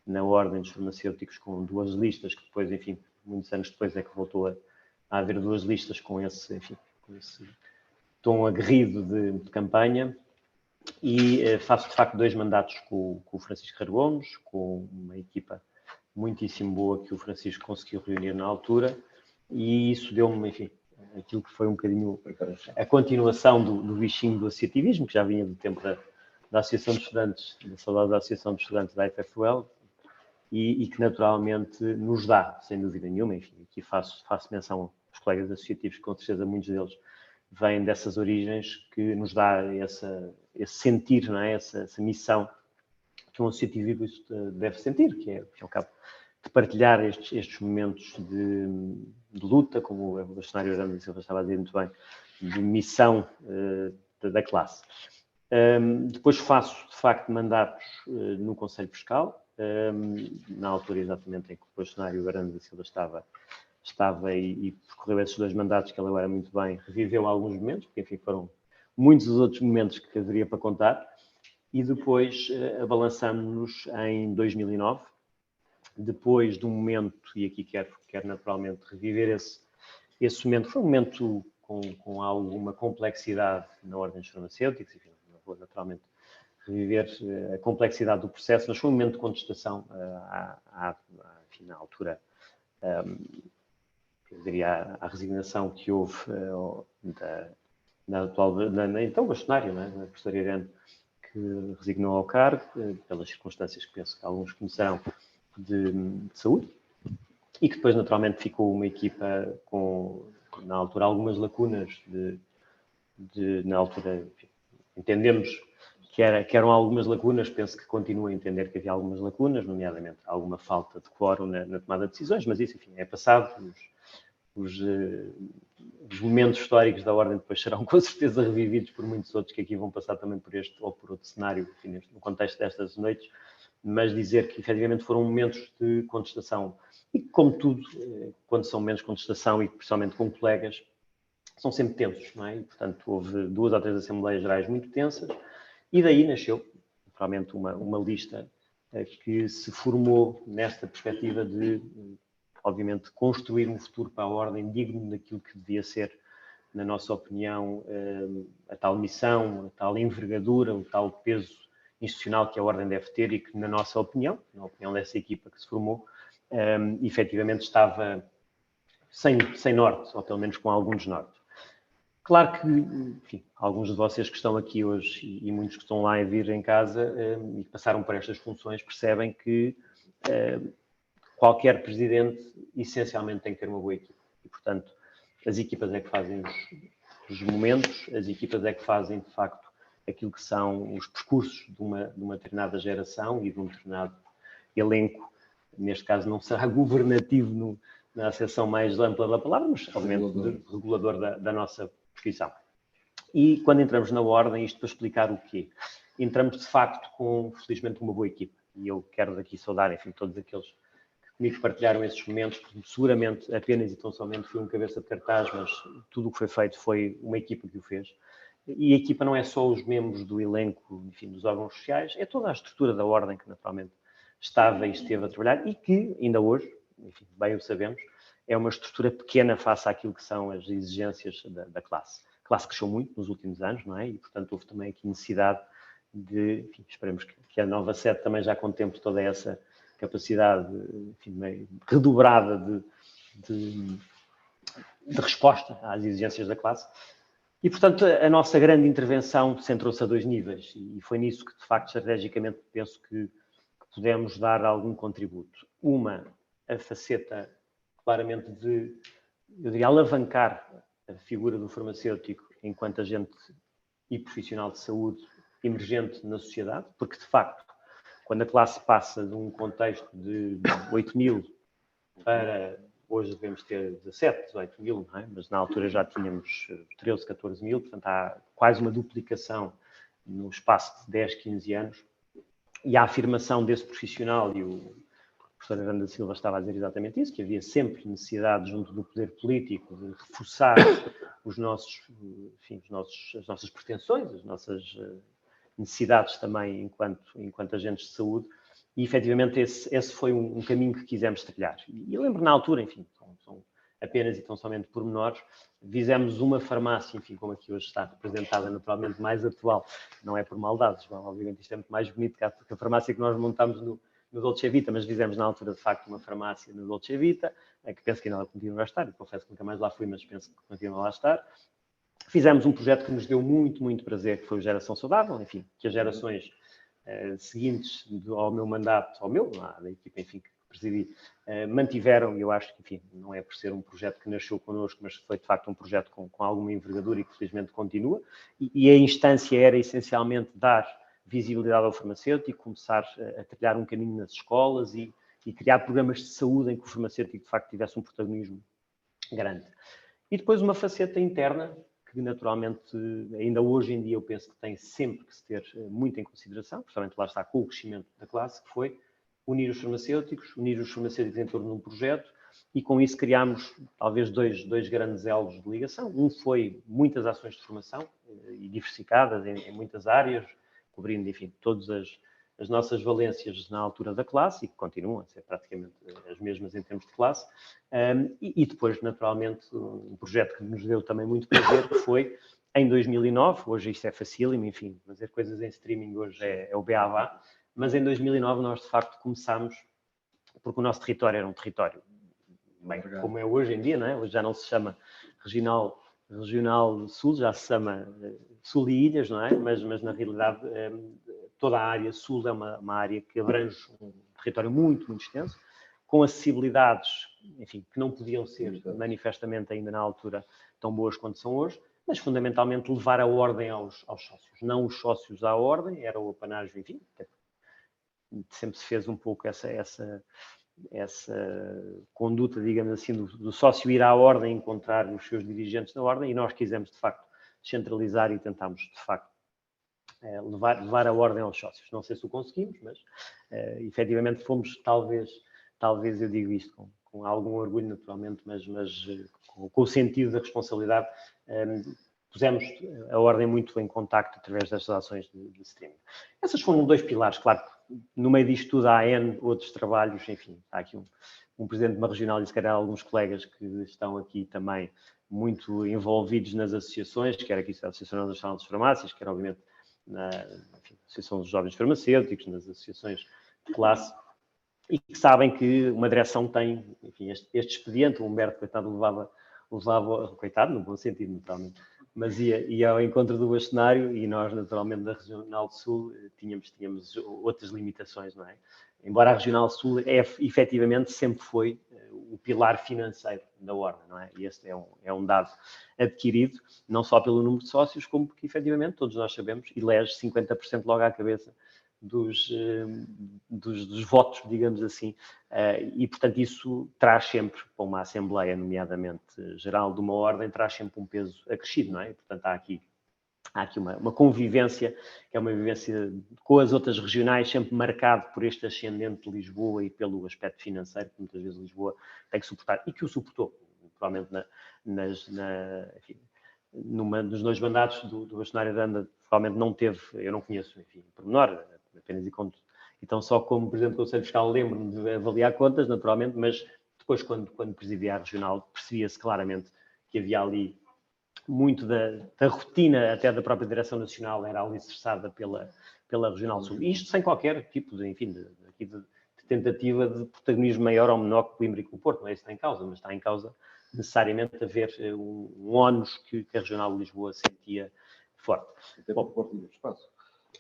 na ordem dos farmacêuticos, com duas listas, que depois, enfim, muitos anos depois é que voltou a haver duas listas com esse, enfim, com esse tom aguerrido de campanha. E faço, de facto, 2 mandatos com o Francisco Carreiro Gomes, com uma equipa muitíssimo boa que o Francisco conseguiu reunir na altura, e isso deu-me, enfim, aquilo que foi um bocadinho a continuação do bichinho do associativismo, que já vinha do tempo da Associação de Estudantes, da saudade da Associação de Estudantes da FFUL, e que naturalmente nos dá, sem dúvida nenhuma, enfim, aqui faço menção aos colegas associativos, que com certeza muitos deles vêm dessas origens, que nos dá esse sentir, não é? essa missão que um associativo deve sentir, que é, ao cabo, de partilhar estes momentos de luta, como o bastonário Aranda Silva estava a dizer muito bem, de missão da classe. Depois faço, de facto, mandatos no Conselho Fiscal, na altura exatamente em que o bastonário Aranda Silva estava e percorreu esses 2 mandatos, que ele agora muito bem reviveu alguns momentos, porque, enfim, foram muitos os outros momentos que haveria para contar. E depois abalançamos-nos em 2009, depois de um momento, e aqui quero naturalmente reviver esse momento, foi um momento com alguma complexidade na ordem dos farmacêuticos, enfim, não vou naturalmente reviver a complexidade do processo, mas foi um momento de contestação enfim, na altura, eu diria, à resignação que houve na então bastonária, não é? Na professora Irene, que resignou ao cargo, pelas circunstâncias que penso que alguns conhecerão de saúde, e que depois naturalmente ficou uma equipa com, na altura, algumas lacunas na altura, enfim, entendemos que eram algumas lacunas, penso que continuo a entender que havia algumas lacunas, nomeadamente alguma falta de quórum na tomada de decisões, mas isso, enfim, é passado. Os momentos históricos da ordem depois serão com certeza revividos por muitos outros que aqui vão passar também por este ou por outro cenário, enfim, no contexto destas noites, mas dizer que efetivamente foram momentos de contestação e que, como tudo, quando são momentos de contestação e principalmente com colegas, são sempre tensos, não é? E, portanto, houve 2 ou 3 Assembleias Gerais muito tensas, e daí nasceu, naturalmente, uma lista que se formou nesta perspectiva de, obviamente, construir um futuro para a ordem digno daquilo que devia ser, na nossa opinião, a tal missão, a tal envergadura, o tal peso institucional que a ordem deve ter, e que, na nossa opinião, na opinião dessa equipa que se formou, efetivamente estava sem norte, ou pelo menos com algum desnorte. Claro que, enfim, alguns de vocês que estão aqui hoje e muitos que estão lá a vir em casa e que passaram por estas funções percebem que qualquer presidente essencialmente tem que ter uma boa equipa. E, portanto, as equipas é que fazem os momentos, as equipas é que fazem, de facto, aquilo que são os percursos de uma determinada geração e de um determinado elenco. Neste caso não será governativo na acessão mais ampla da palavra, mas, obviamente, regulador da nossa profissão. E quando entramos na ordem, isto para explicar o quê? Entramos, de facto, com, felizmente, uma boa equipa. E eu quero daqui saudar, enfim, todos aqueles que comigo partilharam esses momentos, porque seguramente, apenas e tão somente, fui um cabeça de cartaz, mas tudo o que foi feito foi uma equipa que o fez. E a equipa não é só os membros do elenco, enfim, dos órgãos sociais, é toda a estrutura da ordem que, naturalmente, estava e esteve a trabalhar e que, ainda hoje, enfim, bem o sabemos, é uma estrutura pequena face àquilo que são as exigências da classe. A classe cresceu muito nos últimos anos, não é? E, portanto, houve também aqui necessidade de, enfim, esperemos que a nova sede também já contemple toda essa capacidade, enfim, meio redobrada de resposta às exigências da classe. E, portanto, a nossa grande intervenção centrou-se a 2 níveis e foi nisso que, de facto, estrategicamente penso que pudemos dar algum contributo. Uma, a faceta claramente de, eu diria, alavancar a figura do farmacêutico enquanto agente e profissional de saúde emergente na sociedade, porque, de facto, quando a classe passa de um contexto de 8 mil para, hoje devemos ter 17, 18 mil, não é? Mas na altura já tínhamos 13, 14 mil, portanto há quase uma duplicação no espaço de 10, 15 anos, e a afirmação desse profissional, e o professor Aranda Silva estava a dizer exatamente isso, que havia sempre necessidade junto do poder político de reforçar os nossos, enfim, as nossas pretensões, as nossas necessidades também enquanto agentes de saúde, e efetivamente esse foi um caminho que quisemos trilhar. E eu lembro na altura, enfim, são apenas e tão somente pormenores, fizemos uma farmácia, enfim, como aqui hoje está representada, naturalmente mais atual, não é por maldades, obviamente isto é muito mais bonito que a farmácia que nós montamos no Dolce Vita, mas fizemos na altura, de facto, uma farmácia no Dolce Vita, que penso que ainda continua a estar, e confesso que nunca mais lá fui, mas penso que continua a lá estar. Fizemos um projeto que nos deu muito, muito prazer, que foi o Geração Saudável, enfim, que as gerações seguintes ao meu mandato, da equipa, enfim, que presidi, mantiveram, e eu acho que, enfim, não é por ser um projeto que nasceu connosco, mas foi, de facto, um projeto com alguma envergadura e que, felizmente, continua, e a instância era, essencialmente, dar visibilidade ao farmacêutico, começar a trilhar um caminho nas escolas e criar programas de saúde em que o farmacêutico, de facto, tivesse um protagonismo grande. E depois uma faceta interna, que naturalmente ainda hoje em dia eu penso que tem sempre que se ter muito em consideração, principalmente lá está com o crescimento da classe, que foi unir os farmacêuticos em torno de um projeto, e com isso criámos talvez dois grandes elos de ligação. Um foi muitas ações de formação e diversificadas em muitas áreas, cobrindo, enfim, todas as nossas valências na altura da classe, e que continuam a ser praticamente as mesmas em termos de classe, e depois, naturalmente, um projeto que nos deu também muito prazer, que foi em 2009, hoje isto é facílimo, enfim, fazer coisas em streaming hoje é o beabá, mas em 2009 nós, de facto, começámos, porque o nosso território era um território, bem, como é hoje em dia, não é? Hoje já não se chama regional sul, já se chama sul e ilhas, não é? Mas na realidade toda a área sul é uma área que abrange um território muito, muito extenso, com acessibilidades, enfim, que não podiam ser manifestamente ainda na altura tão boas quanto são hoje, mas fundamentalmente levar a ordem aos sócios, não os sócios à ordem, era o apanágio, enfim, sempre se fez um pouco essa conduta, digamos assim, do sócio ir à ordem, encontrar os seus dirigentes na ordem, e nós quisemos, de facto, centralizar e tentámos, de facto, levar a ordem aos sócios. Não sei se o conseguimos, mas efetivamente fomos, talvez eu digo isto com algum orgulho, naturalmente, mas com o sentido da responsabilidade, pusemos a ordem muito em contacto através destas ações de streaming. Essas foram dois pilares, claro que no meio disto tudo há N outros trabalhos, enfim, há aqui um presidente de uma regional e se calhar alguns colegas que estão aqui também muito envolvidos nas associações, quer aqui a Associação Nacional das Farmácias, quer obviamente na Associação dos Jovens Farmacêuticos, nas associações de classe, e que sabem que uma direção tem, enfim, este expediente, o Humberto, coitado, levava, coitado, no bom sentido, naturalmente, mas ia ao encontro do bastonário, e nós, naturalmente, da Regional do Sul, tínhamos outras limitações, não é? Embora a Regional Sul, efetivamente, sempre foi o pilar financeiro da ordem, não é? E este é um dado adquirido, não só pelo número de sócios, como porque, efetivamente, todos nós sabemos, elege 50% logo à cabeça dos votos, digamos assim, e, portanto, isso traz sempre, para uma Assembleia, nomeadamente geral de uma ordem, traz sempre um peso acrescido, não é? E, portanto, há aqui uma convivência, que é uma vivência com as outras regionais, sempre marcado por este ascendente de Lisboa e pelo aspecto financeiro, que muitas vezes Lisboa tem que suportar, e que o suportou, provavelmente enfim, nos dois mandatos do bastonário de Anda, provavelmente não teve, eu não conheço, enfim, pormenor, apenas e conto. Então, só como Presidente do Conselho Fiscal lembro-me de avaliar contas, naturalmente, mas depois, quando presidia a regional, percebia-se claramente que havia ali muito da rotina, até da própria Direção Nacional, era alicerçada pela Regional Sul. E isto sem qualquer tipo de tentativa de protagonismo maior ou menor que Coimbra e que o Porto. Não é isso que está em causa, mas está em causa necessariamente haver um ónus que a Regional de Lisboa sentia forte. Até por partilha de espaço.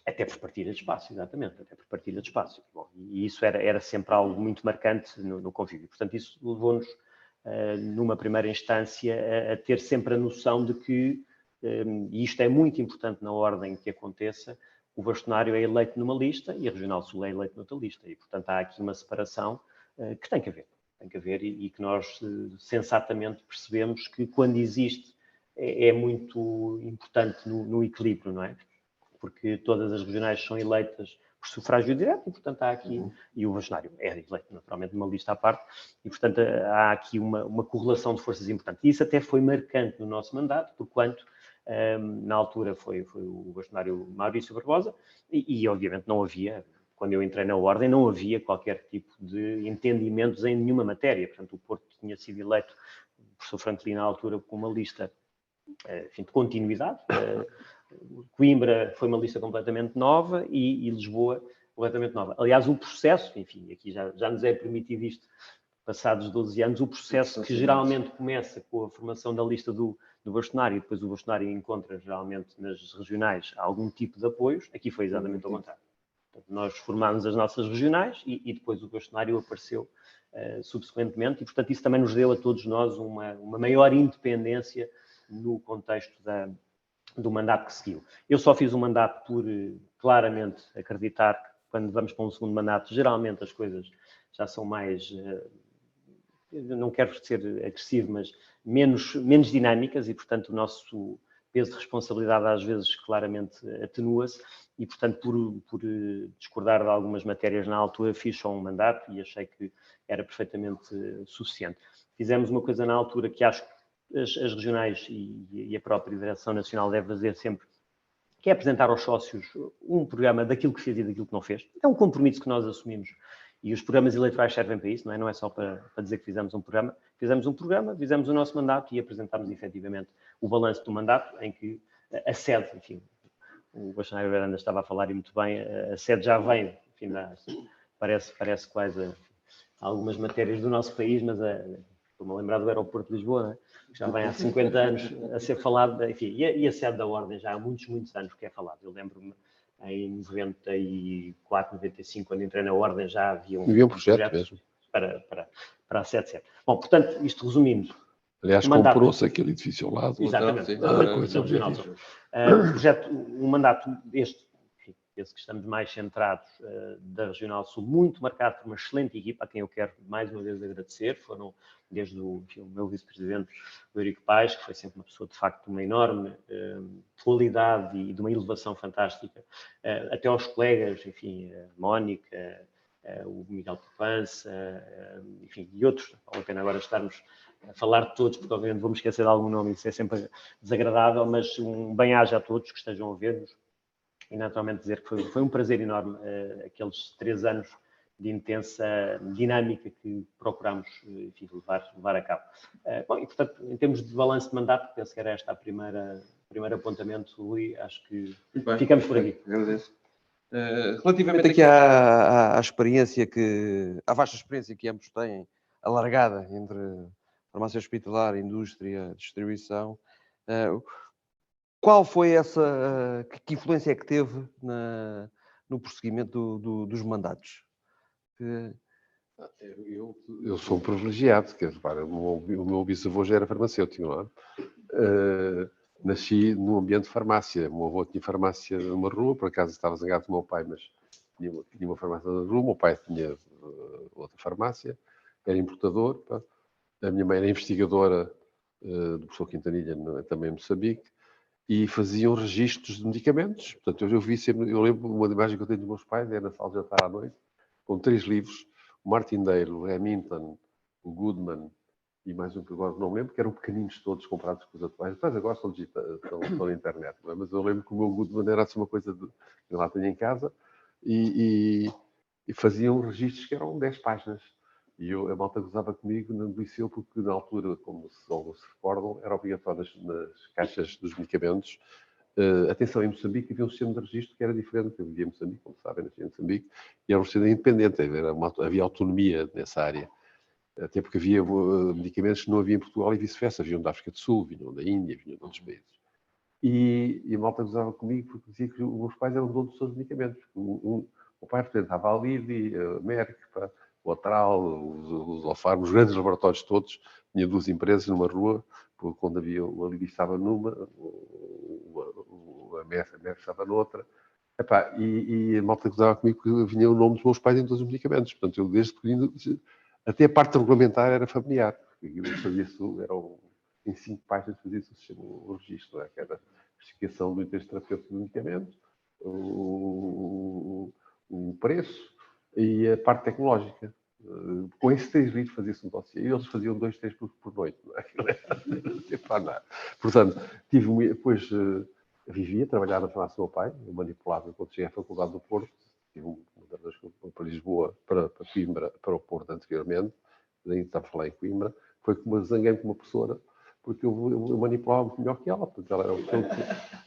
Até por partilha de espaço, exatamente, até por partilha de espaço. Bom, e isso era sempre algo muito marcante no convívio. Portanto, isso levou-nos numa primeira instância, a ter sempre a noção de que, e isto é muito importante na ordem que aconteça, o bastonário é eleito numa lista e a Regional Sul é eleito noutra lista. E, portanto, há aqui uma separação que tem que haver. Tem que haver e que nós sensatamente percebemos que quando existe é muito importante no equilíbrio, não é? Porque todas as regionais são eleitas por sufrágio direto e, portanto, há aqui, e o bastonário é eleito naturalmente numa lista à parte, e, portanto, há aqui uma correlação de forças importante. E isso até foi marcante no nosso mandato, porquanto, na altura, foi o bastonário Maurício Barbosa, e obviamente não havia, quando eu entrei na ordem, não havia qualquer tipo de entendimentos em nenhuma matéria. Portanto, o Porto tinha sido eleito, o professor Franklin, na altura, com uma lista, enfim, de continuidade. Coimbra foi uma lista completamente nova e Lisboa completamente nova. Aliás, o processo, enfim, aqui já nos é permitido isto, passados 12 anos, o processo que geralmente começa com a formação da lista do bastonário e depois o bastonário encontra geralmente nas regionais algum tipo de apoios, aqui foi exatamente ao contrário. Portanto, nós formámos as nossas regionais e depois o bastonário apareceu subsequentemente e, portanto, isso também nos deu a todos nós uma maior independência no contexto do mandato que seguiu. Eu só fiz um mandato por claramente acreditar que quando vamos para um segundo mandato, geralmente as coisas já são mais, não quero ser agressivo, mas menos dinâmicas e, portanto, o nosso peso de responsabilidade às vezes claramente atenua-se e, portanto, por discordar de algumas matérias na altura, fiz só um mandato e achei que era perfeitamente suficiente. Fizemos uma coisa na altura que acho que as regionais e a própria Direção Nacional deve fazer sempre, que é apresentar aos sócios um programa daquilo que fez e daquilo que não fez. É um compromisso que nós assumimos e os programas eleitorais servem para isso, não é só para dizer que fizemos um programa. Fizemos um programa, fizemos o nosso mandato e apresentámos efetivamente o balanço do mandato, em que a sede, enfim, o bastonário Veranda estava a falar e muito bem, a sede já vem, enfim, parece quase algumas matérias do nosso país, mas estou-me a lembrar do aeroporto de Lisboa, não é? Já vem há 50 anos a ser falado, enfim, e a sede da Ordem já há muitos anos que é falado. Eu lembro-me em 94, 95, quando entrei na Ordem, já havia um projeto mesmo para a sede. Bom, portanto, isto resumindo. Aliás, comprou-se aquele edifício ao lado. Exatamente. Um mandato deste, esse que estamos mais centrados, da Regional Sul, muito marcado por uma excelente equipa, a quem eu quero mais uma vez agradecer. Foram desde o meu vice-presidente, o Eurico Paes, que foi sempre uma pessoa de facto de uma enorme qualidade e de uma elevação fantástica, até aos colegas, enfim, a Mónica, o Miguel Poupança, enfim, e outros. Vale a pena agora estarmos a falar de todos, porque obviamente vamos esquecer de algum nome, isso é sempre desagradável, mas um bem-aja a todos que estejam a ver-nos. E naturalmente dizer que foi um prazer enorme aqueles 3 anos de intensa dinâmica que procuramos, enfim, levar a cabo. Bom, e portanto, em termos de balanço de mandato, penso que era esta a primeiro apontamento, Rui, acho que ficamos por aqui. Agradeço. Relativamente aqui à experiência à vasta experiência que ambos têm, alargada entre farmácia hospitalar, indústria, distribuição, qual foi que influência é que teve no prosseguimento dos mandatos? Eu sou um privilegiado, quer dizer, o meu bisavô já era farmacêutico, não é? Nasci num ambiente de farmácia. O meu avô tinha farmácia numa rua, por acaso estava zangado com o meu pai, mas tinha uma farmácia na rua. O meu pai tinha outra farmácia, era importador. Pá. A minha mãe era investigadora do professor Quintanilha, também em Moçambique, e faziam registros de medicamentos. Portanto, eu lembro uma imagem que eu tenho dos meus pais, era na sala de jantar à noite, com 3 livros, o Martindale, o Remington, o Goodman, e mais um que agora não lembro, que eram pequeninos todos comprados com os atuais. Depois agora estão na internet, não é? Mas eu lembro que o meu Goodman era assim uma coisa que eu lá tenho em casa e faziam registros que eram 10 páginas. E a malta gozava comigo no liceu porque na altura, como se recordam, era obrigatório nas caixas dos medicamentos. Atenção, em Moçambique havia um sistema de registro que era diferente. Eu vivia em Moçambique, como sabem, nasci em Moçambique, e era um sistema independente, havia autonomia nessa área. Até porque havia medicamentos que não havia em Portugal e vice-versa. Vinham da África do Sul, vinham da Índia, vinham de outros países. E a malta gozava comigo porque dizia que os meus pais eram donos dos seus medicamentos. O pai representava a Lilly, a Merck, o Atral, os Alfarm, os grandes laboratórios todos. Tinha 2 empresas numa rua, porque quando havia o Alidi estava numa, a MEF estava noutra. Epá, e a malta gozava comigo que vinha o nome dos meus pais em todos os medicamentos. Portanto, eu desde pequenino, até a parte regulamentar era familiar. Eu fazia isso, em 5 páginas fazia-se o registro, não é? Que era a justificação do interesse terapêutico do medicamento, o preço e a parte tecnológica. Com esses 3 livros fazia-se um dossiê. E eles faziam 2, 3 por noite. Não é? Portanto, depois vivia, trabalhava na farmácia do meu pai, eu manipulava quando cheguei à Faculdade do Porto, tive mudanças para Lisboa, para Coimbra, para o Porto anteriormente, ainda estava a falar em Coimbra, foi que me zanguei com uma professora, porque eu manipulava muito melhor que ela. Portanto,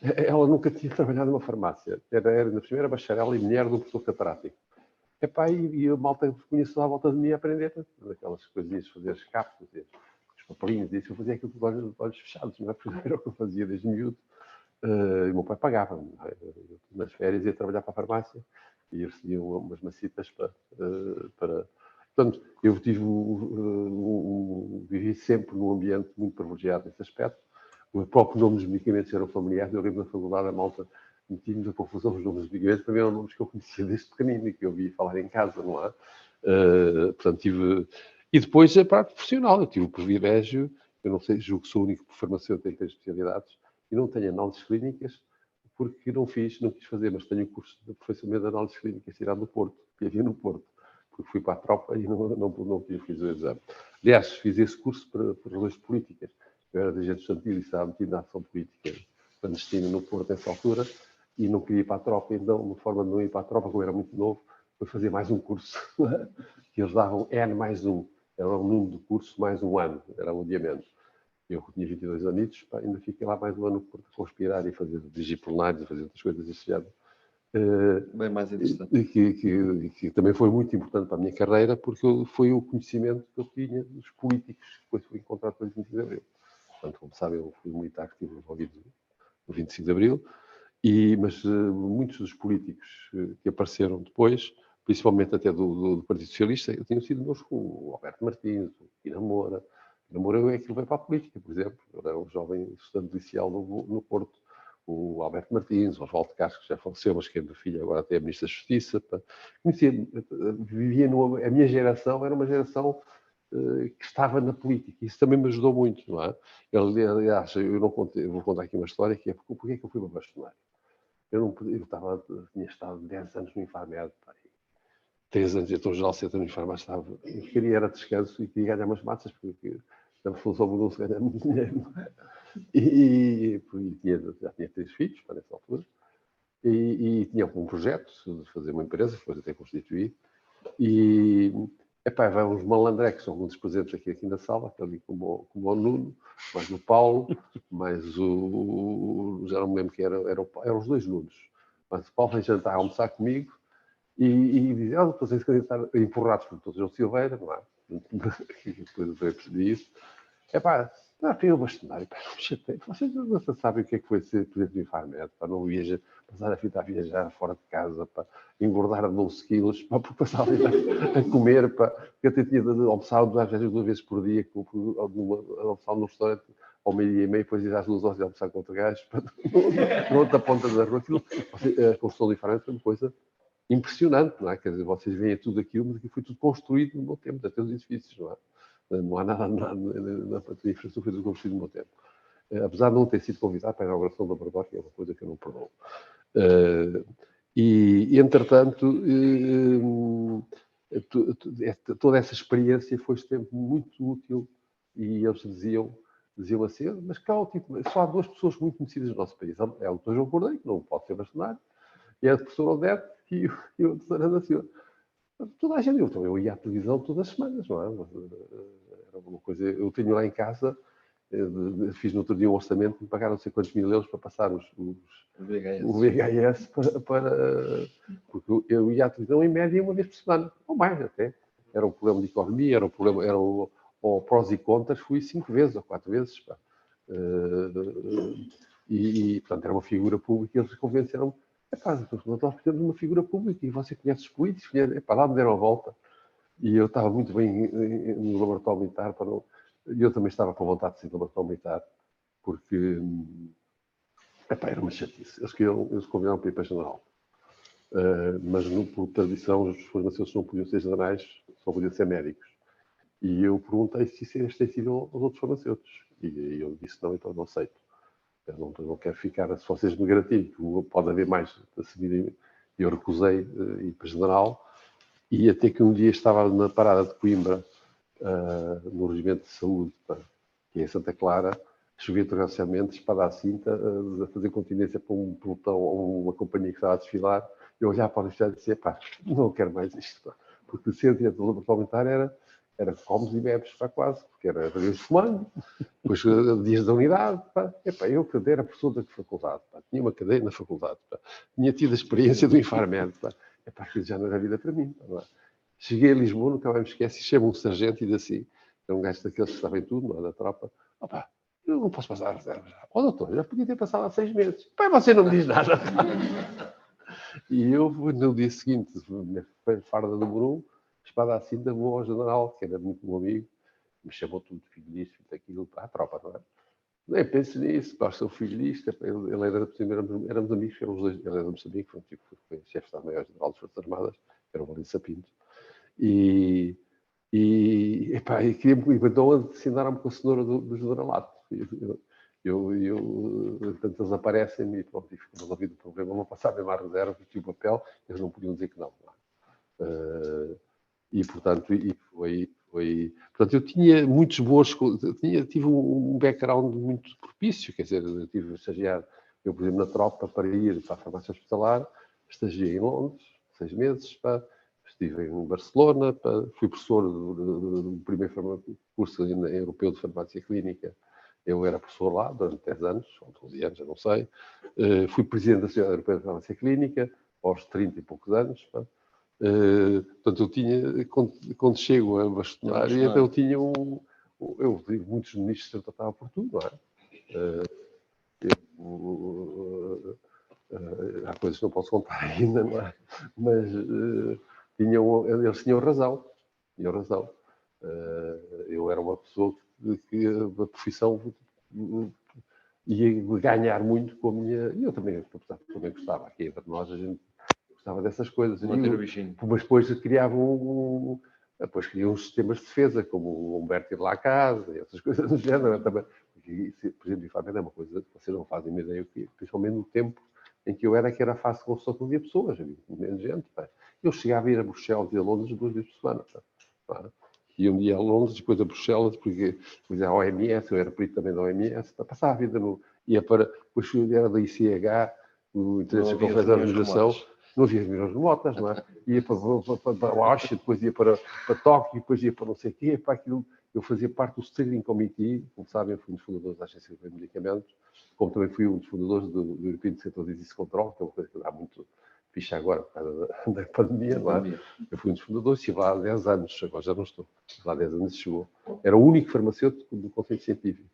ela nunca tinha trabalhado numa farmácia, na primeira bacharel e mulher do professor catedrático. Epá, e a malta conheceu à volta de mim a aprender aquelas coisinhas, fazer as cápsulas, os papelinhos, isso eu fazia aquilo com os olhos fechados, não é? Porque era o que eu fazia desde miúdo. E o meu pai pagava-me. Nas férias ia trabalhar para a farmácia e eu recebia umas macitas para... Portanto, eu vivi sempre num ambiente muito privilegiado nesse aspecto. O próprio nome dos medicamentos eram familiares. Eu lembro na faculdade a malta metia-nos a confusão dos nomes dos medicamentos, para mim eram nomes que eu conhecia desde pequenino e que eu ouvia falar em casa, não é? Portanto, tive... E depois a parte profissional. Eu tive o privilégio, eu não sei, julgo que sou o único farmacêutico que tem especialidades, e não tenho análises clínicas, porque não quis fazer, mas tenho o curso de aperfeiçoamento de análises clínicas tirado no Porto, que havia no Porto, porque fui para a tropa e não fiz o exame. Aliás, fiz esse curso por razões políticas. Eu era dirigente estudantil e estava metido na ação política clandestina no Porto nessa altura, e não queria ir para a tropa, então, uma forma de não ir para a tropa, como eu era muito novo, foi fazer mais um curso, que eles davam N mais 1, era o número de curso mais 1 ano, era um adiamento. Eu tinha 22 anos, ainda fiquei lá mais um ano por conspirar e fazer dirigir plenários e fazer outras coisas desse género. Bem mais interessante. Que também foi muito importante para a minha carreira, porque foi o conhecimento que eu tinha dos políticos que depois fui encontrar depois do 25 de Abril. Portanto, como sabem, eu fui um militar que estive envolvido no 25 de Abril, mas muitos dos políticos que apareceram depois, principalmente até do Partido Socialista, eu tinha sido meus com o Alberto Martins, o Pina Moura. Pina Moura é que veio para a política, por exemplo. Eu era um jovem estudante policial no Porto. O Alberto Martins, o Oswaldo Castro, que já faleceu, mas que é meu filho, agora até é Ministro da Justiça. Vivia a minha geração era uma geração que estava na política. Isso também me ajudou muito, não é? Aliás, eu vou contar aqui uma história, que é porque é que eu fui para bastonário. Eu tinha estado 10 anos no Infarmed, 3 anos, então o geral 7 anos no Infarmed, eu queria era descanso e queria ganhar umas massas, porque na função não se ganha muito dinheiro. Já tinha 3 filhos, para nessa altura, e tinha um projeto de fazer uma empresa, depois até constituí, e vai uns malandrecos, são alguns presentes aqui na sala, ali como o Nuno, mais o Paulo, mais já não me lembro quem eram os 2 Nunos, mas o Paulo vem jantar, almoçar comigo, e diz, depois eles querem estar empurrados por todos os Silveira, não é? Depois eu percebi isso. Fui bastonário, não me chatei. Vocês não sabem o que é que foi ser presidente do Infarmed, para não viajar, passar a vida a viajar fora de casa, para engordar 12 quilos, para passar a vida a comer, porque eu até tinha de almoçar às vezes 2 vezes por dia, almoçar num restaurante ao meio-dia e meio, depois ir às 2 horas e almoçar com outro gajo, na outra ponta da rua. A construção do Infarmed foi uma coisa impressionante, não é? Quer dizer, vocês veem tudo aquilo, mas aquilo foi tudo construído no meu tempo, até os edifícios, não é? Não há nada na infraestrutura do construído no meu tempo. Apesar de não ter sido convidado para a inauguração do laboratório, que é uma coisa que eu não perdoo. Entretanto, toda essa experiência foi sempre muito útil, e eles diziam assim, mas cá só há 2 pessoas muito conhecidas no nosso país. É o Dr. João Cordeiro, que não pode ser bastonário, e é o professor Odete e o Dr. Ana Silva. Toda a gente, eu ia à televisão todas as semanas, não é? Era uma coisa, eu tenho lá em casa, fiz no outro dia um orçamento, me pagaram não sei quantos mil euros para passar o VHS porque eu ia à televisão em média uma vez por semana, ou mais até. Era um problema de economia, era o prós e contras, fui 5 vezes ou 4 vezes. Portanto, era uma figura pública e eles convenceram-me, nós precisamos de uma figura pública e você conhece os políticos, lá me deram a volta. E eu estava muito bem no laboratório militar, e eu também estava com vontade de ser no laboratório militar, porque era uma chatice. Eles convidaram para ir para general. Mas, por tradição, os farmacêuticos não podiam ser generais, só podiam ser médicos. E eu perguntei se isso é extensível aos outros farmacêuticos. E eu disse não, então não aceito. Eu não quero ficar, se vocês me garantirem que pode haver mais a seguir, eu recusei ir para general. E até que um dia estava na parada de Coimbra, no Regimento de Saúde, que é em Santa Clara, chovia torrencialmente, espada à cinta, a fazer continência para um pelotão ou uma companhia que estava a desfilar. Eu olhava para o oficial e dizia, pá, não quero mais isto. Porque ser diretor do laboratório militar era comes e bebes, pá, quase, porque era reuniões de comando, depois dias da unidade, pá. Epá, eu era professor da faculdade, pá. Tinha uma cadeira na faculdade, pá. Tinha tido a experiência do Infarmed, pá. Epá, aquilo já não era vida para mim, pá. Cheguei a Lisboa, nunca mais me esquece, e chama um sargento e diz assim, é um gajo daqueles que estava em tudo, não é, da tropa, opá, eu não posso passar a reserva já. Ó, doutor, já podia ter passado há 6 meses. Pai, você não me diz nada. E eu, no dia seguinte, farda número 1, espada à cinta, vou ao general, que era muito meu amigo, me chamou tudo, filho disto, filho daquilo, à tropa, não é? Nem penso nisso, pá, sou filho disto. Ele era, éramos amigos, éramos dois, ele era de Moçambique, foi chefe de Estado-Maior-General das Forças Armadas, era o Valência Pinto. E então assinaram-me com a cenoura do generalato. Portanto, eles aparecem-me e pronto, e fico resolvido o problema. Vão passar mesmo à reserva, tinha o papel, eles não podiam dizer que não. E, portanto, portanto, eu tinha muitos bons, tive um background muito propício, quer dizer, eu tive a estagiar, eu, por exemplo, na tropa, para ir para a farmácia hospitalar, estagiei em Londres, 6 meses, estive em Barcelona, fui professor do primeiro curso europeu de farmácia clínica. Eu era professor lá durante 10 anos, ou 12 anos, já não sei. Fui presidente da Sociedade Europeia de Farmácia Clínica, aos 30 e poucos anos. Portanto, eu tinha, quando chego a bastonar, então eu tinha eu tive muitos ministros que eu tratava por tudo, não é? Há coisas que não posso contar ainda, não é? Mas eles tinham razão. Eu era uma pessoa que a profissão ia ganhar muito com a minha... E eu também gostava. Aqui entre nós, a gente gostava dessas coisas. Mas depois criavam depois criam uns sistemas de defesa, como o Humberto ir lá à casa e essas coisas do género. Também, porque, por exemplo, é uma coisa que vocês não fazem ideia, principalmente no tempo em que eu era, que era fácil construir com pessoas, havia menos gente. Eu chegava a ir a Bruxelas e a Londres 2 vezes por semana. E um dia a Londres, depois a Bruxelas, porque depois a OMS, eu era perito também da OMS, passava a vida depois era da ICH, o Interesse de Conferência da Organização, não havia reuniões remotas, não é? Ia para Washington, depois ia para Tóquio, depois ia para não sei o quê, para aquilo. Eu fazia parte do Steering Committee, como sabem, eu fui um dos fundadores da Agência de Medicamentos, como também fui um dos fundadores do European Center of Disease Control, que é uma coisa que dá muito ficha agora, por causa da pandemia, não é? Eu fui um dos fundadores, estive lá há 10 anos, agora já não estou, estive lá há 10 anos, chegou. Era o único farmacêutico do Conselho Científico.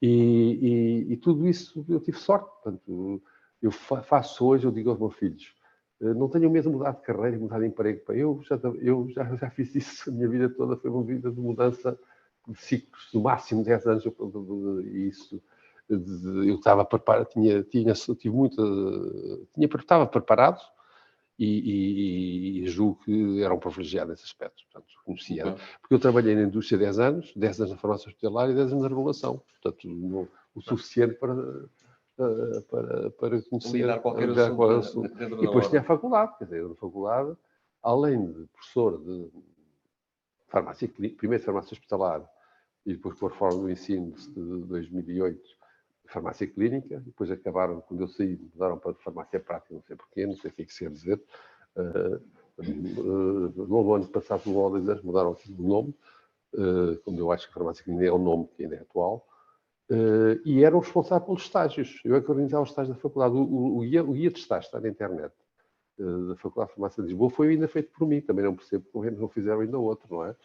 E tudo isso eu tive sorte, portanto, eu faço hoje, eu digo aos meus filhos, não tenho mesmo mudado de carreira, mudado de emprego. Eu já fiz isso, a minha vida toda foi uma vida de mudança de ciclos, no máximo 10 anos. Eu estava preparado, estava preparado e julgo que era um privilegiado nesse aspecto. Portanto, conhecia, porque eu trabalhei na indústria 10 anos na farmácia hospitalar e 10 anos na regulação. Portanto, o suficiente para conhecer lidar qualquer assunto. E depois tinha a faculdade, quer dizer, na faculdade, além de professor de farmácia clínica, primeiro farmácia hospitalar e depois por forma do ensino de 2008, farmácia clínica, depois acabaram, quando eu saí, mudaram para farmácia prática, não sei porquê, não sei o que é que se quer dizer. No ano passado, no ano 10 anos, mudaram aqui o nome, como eu acho que a farmácia clínica é o nome que ainda é atual. E eram responsáveis pelos estágios. Eu é que organizava os estágios da faculdade. O guia de estágio está na internet, da Faculdade de Farmácia de Lisboa, foi ainda feito por mim. Também não percebo como eles não fizeram ainda outro, não é?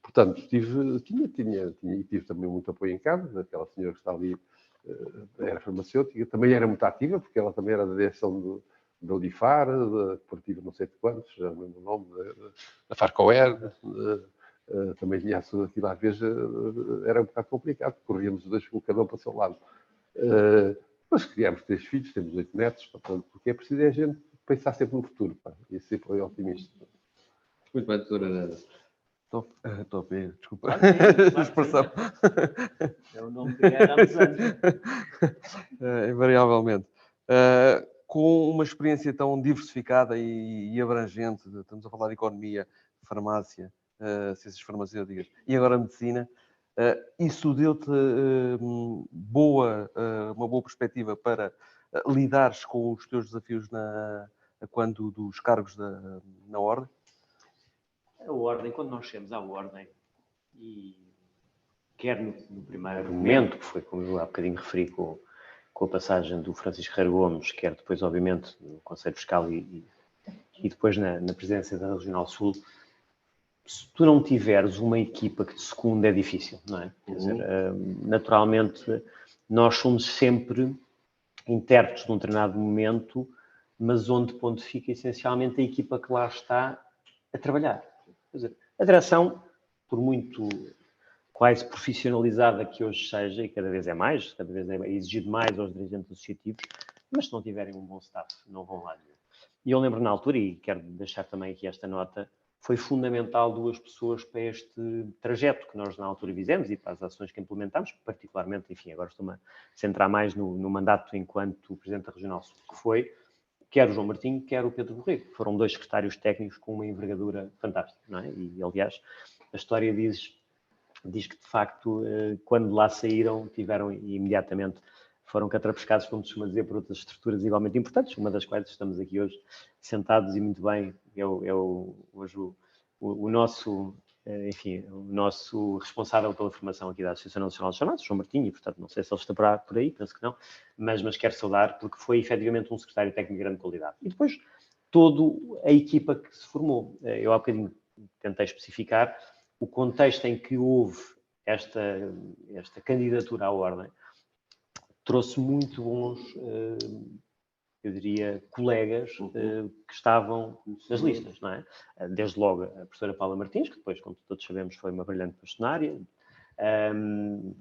Portanto, tive também muito apoio em casa. Aquela senhora que está ali era farmacêutica, também era muito ativa, porque ela também era da direção da Unifar, da Cooperativa não sei de quantos, já não lembro o nome, da Farcoer, também tinha aquilo às vezes era um bocado complicado, corríamos os dois, cada um para o seu lado. Mas criámos 3 filhos, temos 8 netos, portanto, porque é preciso a gente pensar sempre no futuro, pá, e sempre foi otimista. Muito bem, doutora. Top, desculpa. Claro que sim, A expressão. É o nome de guerra há muitos anos. Invariavelmente. Com uma experiência tão diversificada e abrangente, estamos a falar de economia, farmácia, ciências farmacêuticas e agora medicina, isso deu-te uma boa perspectiva para lidares com os teus desafios quando dos cargos na ordem? A ordem, quando nós chegamos à ordem, e quer no primeiro momento, que foi como eu há bocadinho referi com a passagem do Francisco Ferreira Gomes, quer depois, obviamente, no Conselho Fiscal e depois na presidência da Regional Sul, se tu não tiveres uma equipa que te secunde, é difícil, não é? Quer dizer, naturalmente, nós somos sempre intérpretes de um determinado momento, mas onde pontifica essencialmente a equipa que lá está a trabalhar. Quer dizer, a direção, por muito quase profissionalizada que hoje seja, e cada vez é mais, cada vez é exigido mais aos dirigentes associativos, mas se não tiverem um bom staff, não vão lá nenhum. E eu lembro na altura, e quero deixar também aqui esta nota, foi fundamental 2 pessoas para este trajeto que nós na altura fizemos e para as ações que implementámos, particularmente, enfim, agora estou-me a centrar mais no mandato enquanto Presidente da Regional Sul, que foi quer o João Martinho, quer o Pedro Borrego. Foram 2 secretários técnicos com uma envergadura fantástica, não é? E, aliás, a história diz que, de facto, quando lá saíram, tiveram imediatamente, foram catrapescados, como costuma dizer, por outras estruturas igualmente importantes, uma das quais estamos aqui hoje sentados e muito bem, hoje o nosso, enfim, o nosso responsável pela formação aqui da Associação Nacional dos Chamados, João Martinho, e, portanto, não sei se ele estará por aí, penso que não, mas quero saudar, porque foi efetivamente um secretário técnico de grande qualidade. E depois, toda a equipa que se formou. Eu há bocadinho tentei especificar o contexto em que houve esta candidatura à ordem, trouxe muito bons, eu diria, colegas que estavam nas listas, não é? Desde logo a professora Paula Martins, que depois, como todos sabemos, foi uma brilhante bastonária,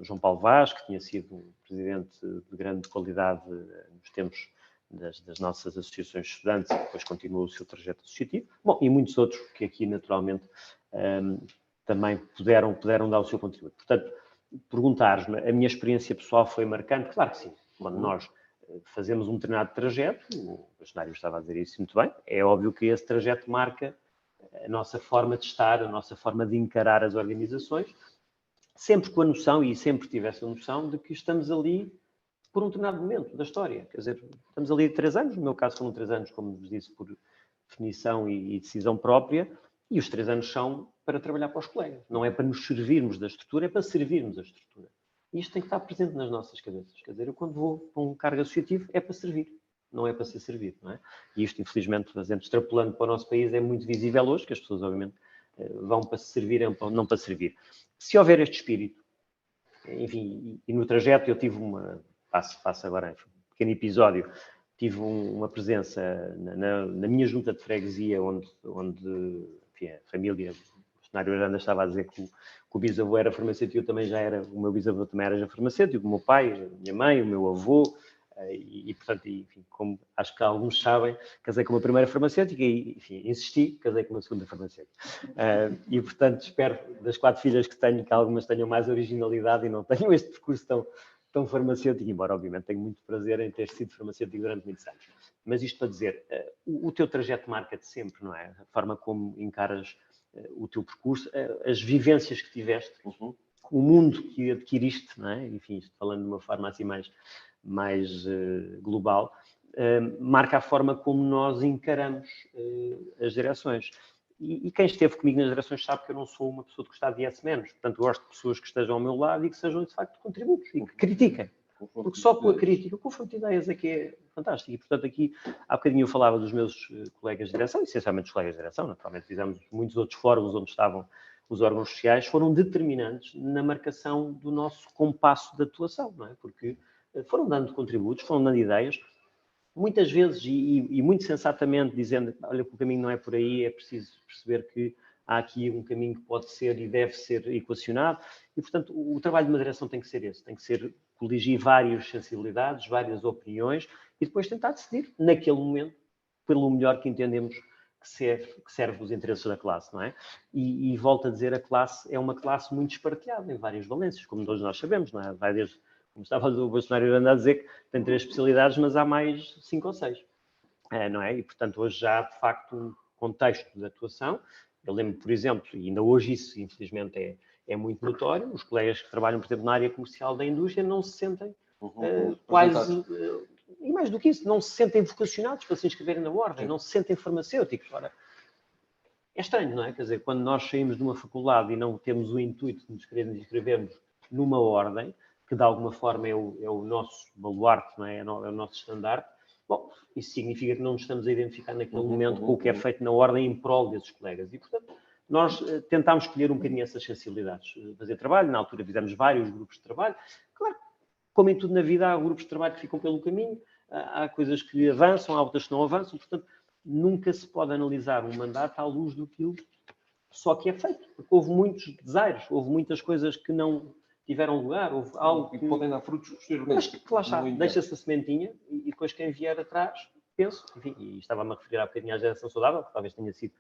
João Paulo Vaz, que tinha sido um presidente de grande qualidade nos tempos das nossas associações de estudantes e depois continuou o seu trajeto associativo. Bom, e muitos outros que aqui, naturalmente, também puderam dar o seu contributo. Portanto, perguntares-me, a minha experiência pessoal foi marcante? Claro que sim. Quando nós fazemos um determinado trajeto, o bastonário estava a dizer isso muito bem, é óbvio que esse trajeto marca a nossa forma de estar, a nossa forma de encarar as organizações, sempre com a noção, e sempre tive essa noção, de que estamos ali por um determinado momento da história. Quer dizer, estamos ali 3 anos, no meu caso foram 3 anos, como vos disse, por definição e decisão própria, e os 3 anos são para trabalhar para os colegas. Não é para nos servirmos da estrutura, é para servirmos a estrutura. E isto tem que estar presente nas nossas cabeças. Quer dizer, eu quando vou para um cargo associativo é para servir, não é para ser servido, não é? E isto, infelizmente, fazendo, extrapolando para o nosso país, é muito visível hoje, que as pessoas, obviamente, vão para se servir, não para servir. Se houver este espírito, enfim, e no trajeto eu tive passo agora, enfim, um pequeno episódio, tive uma presença na minha junta de freguesia, onde enfim, a família, o cenário Aranda estava a dizer que o bisavô era farmacêutico, eu também já era, o meu bisavô também era já farmacêutico, o meu pai, a minha mãe, o meu avô, portanto, enfim, como acho que alguns sabem, casei com uma primeira farmacêutica e, enfim, insisti, casei com uma segunda farmacêutica. E, portanto, espero, das 4 filhas que tenho, que algumas tenham mais originalidade e não tenham este percurso tão farmacêutico, embora, obviamente, tenho muito prazer em ter sido farmacêutico durante muitos anos. Mas isto para dizer, o teu trajeto marca-te sempre, não é? A forma como encaras o teu percurso, as vivências que tiveste, o mundo que adquiriste, não é? Enfim, isto falando de uma forma assim mais global, marca a forma como nós encaramos as direções. E quem esteve comigo nas direções sabe que eu não sou uma pessoa de gostar de yes menos. Portanto, gosto de pessoas que estejam ao meu lado e que sejam, de facto, contributos e que critiquem. Porque só com a crítica, o confronto de ideias é que é fantástico. E, portanto, aqui, há bocadinho eu falava dos meus colegas de direção, essencialmente os colegas de direção, naturalmente fizemos muitos outros fóruns onde estavam os órgãos sociais, foram determinantes na marcação do nosso compasso de atuação, não é? Porque foram dando contributos, foram dando ideias, muitas vezes e muito sensatamente dizendo, olha, que o caminho não é por aí, é preciso perceber que há aqui um caminho que pode ser e deve ser equacionado. E, portanto, o trabalho de uma direção tem que ser esse, tem que ser coligir várias sensibilidades, várias opiniões e depois tentar decidir, naquele momento, pelo melhor que entendemos que serve os interesses da classe, não é? E volto a dizer, a classe é uma classe muito espartilhada em várias valências, como todos nós sabemos, não é? Vai desde, como estava o bastonário Aranda a dizer, que tem 3 especialidades, mas há mais 5 ou 6, não é? E, portanto, hoje já há, de facto, um contexto de atuação. Eu lembro, por exemplo, e ainda hoje isso, infelizmente, é muito notório, os colegas que trabalham, por exemplo, na área comercial da indústria não se sentem quase... e mais do que isso, não se sentem vocacionados para se inscreverem na ordem, não se sentem farmacêuticos. Ora, é estranho, não é? Quer dizer, quando nós saímos de uma faculdade e não temos o intuito de nos querermos inscrevermos numa ordem, que de alguma forma é o nosso baluarte, não é? É o nosso estandarte, bom, isso significa que não nos estamos a identificar naquele momento com o que é feito na ordem em prol desses colegas. E, portanto, nós tentámos escolher um bocadinho essas sensibilidades. Fazer trabalho, na altura fizemos vários grupos de trabalho. Claro, como em tudo na vida, há grupos de trabalho que ficam pelo caminho, há coisas que avançam, há outras que não avançam, portanto, nunca se pode analisar um mandato à luz do que só que é feito, porque houve muitos desaires, houve muitas coisas que não tiveram lugar, houve algo que... podem dar frutos posteriormente. Mas que lá está, deixa-se a sementinha e depois quem vier atrás, penso, enfim, e estava-me a referir há bocadinho à geração saudável, que talvez tenha sido,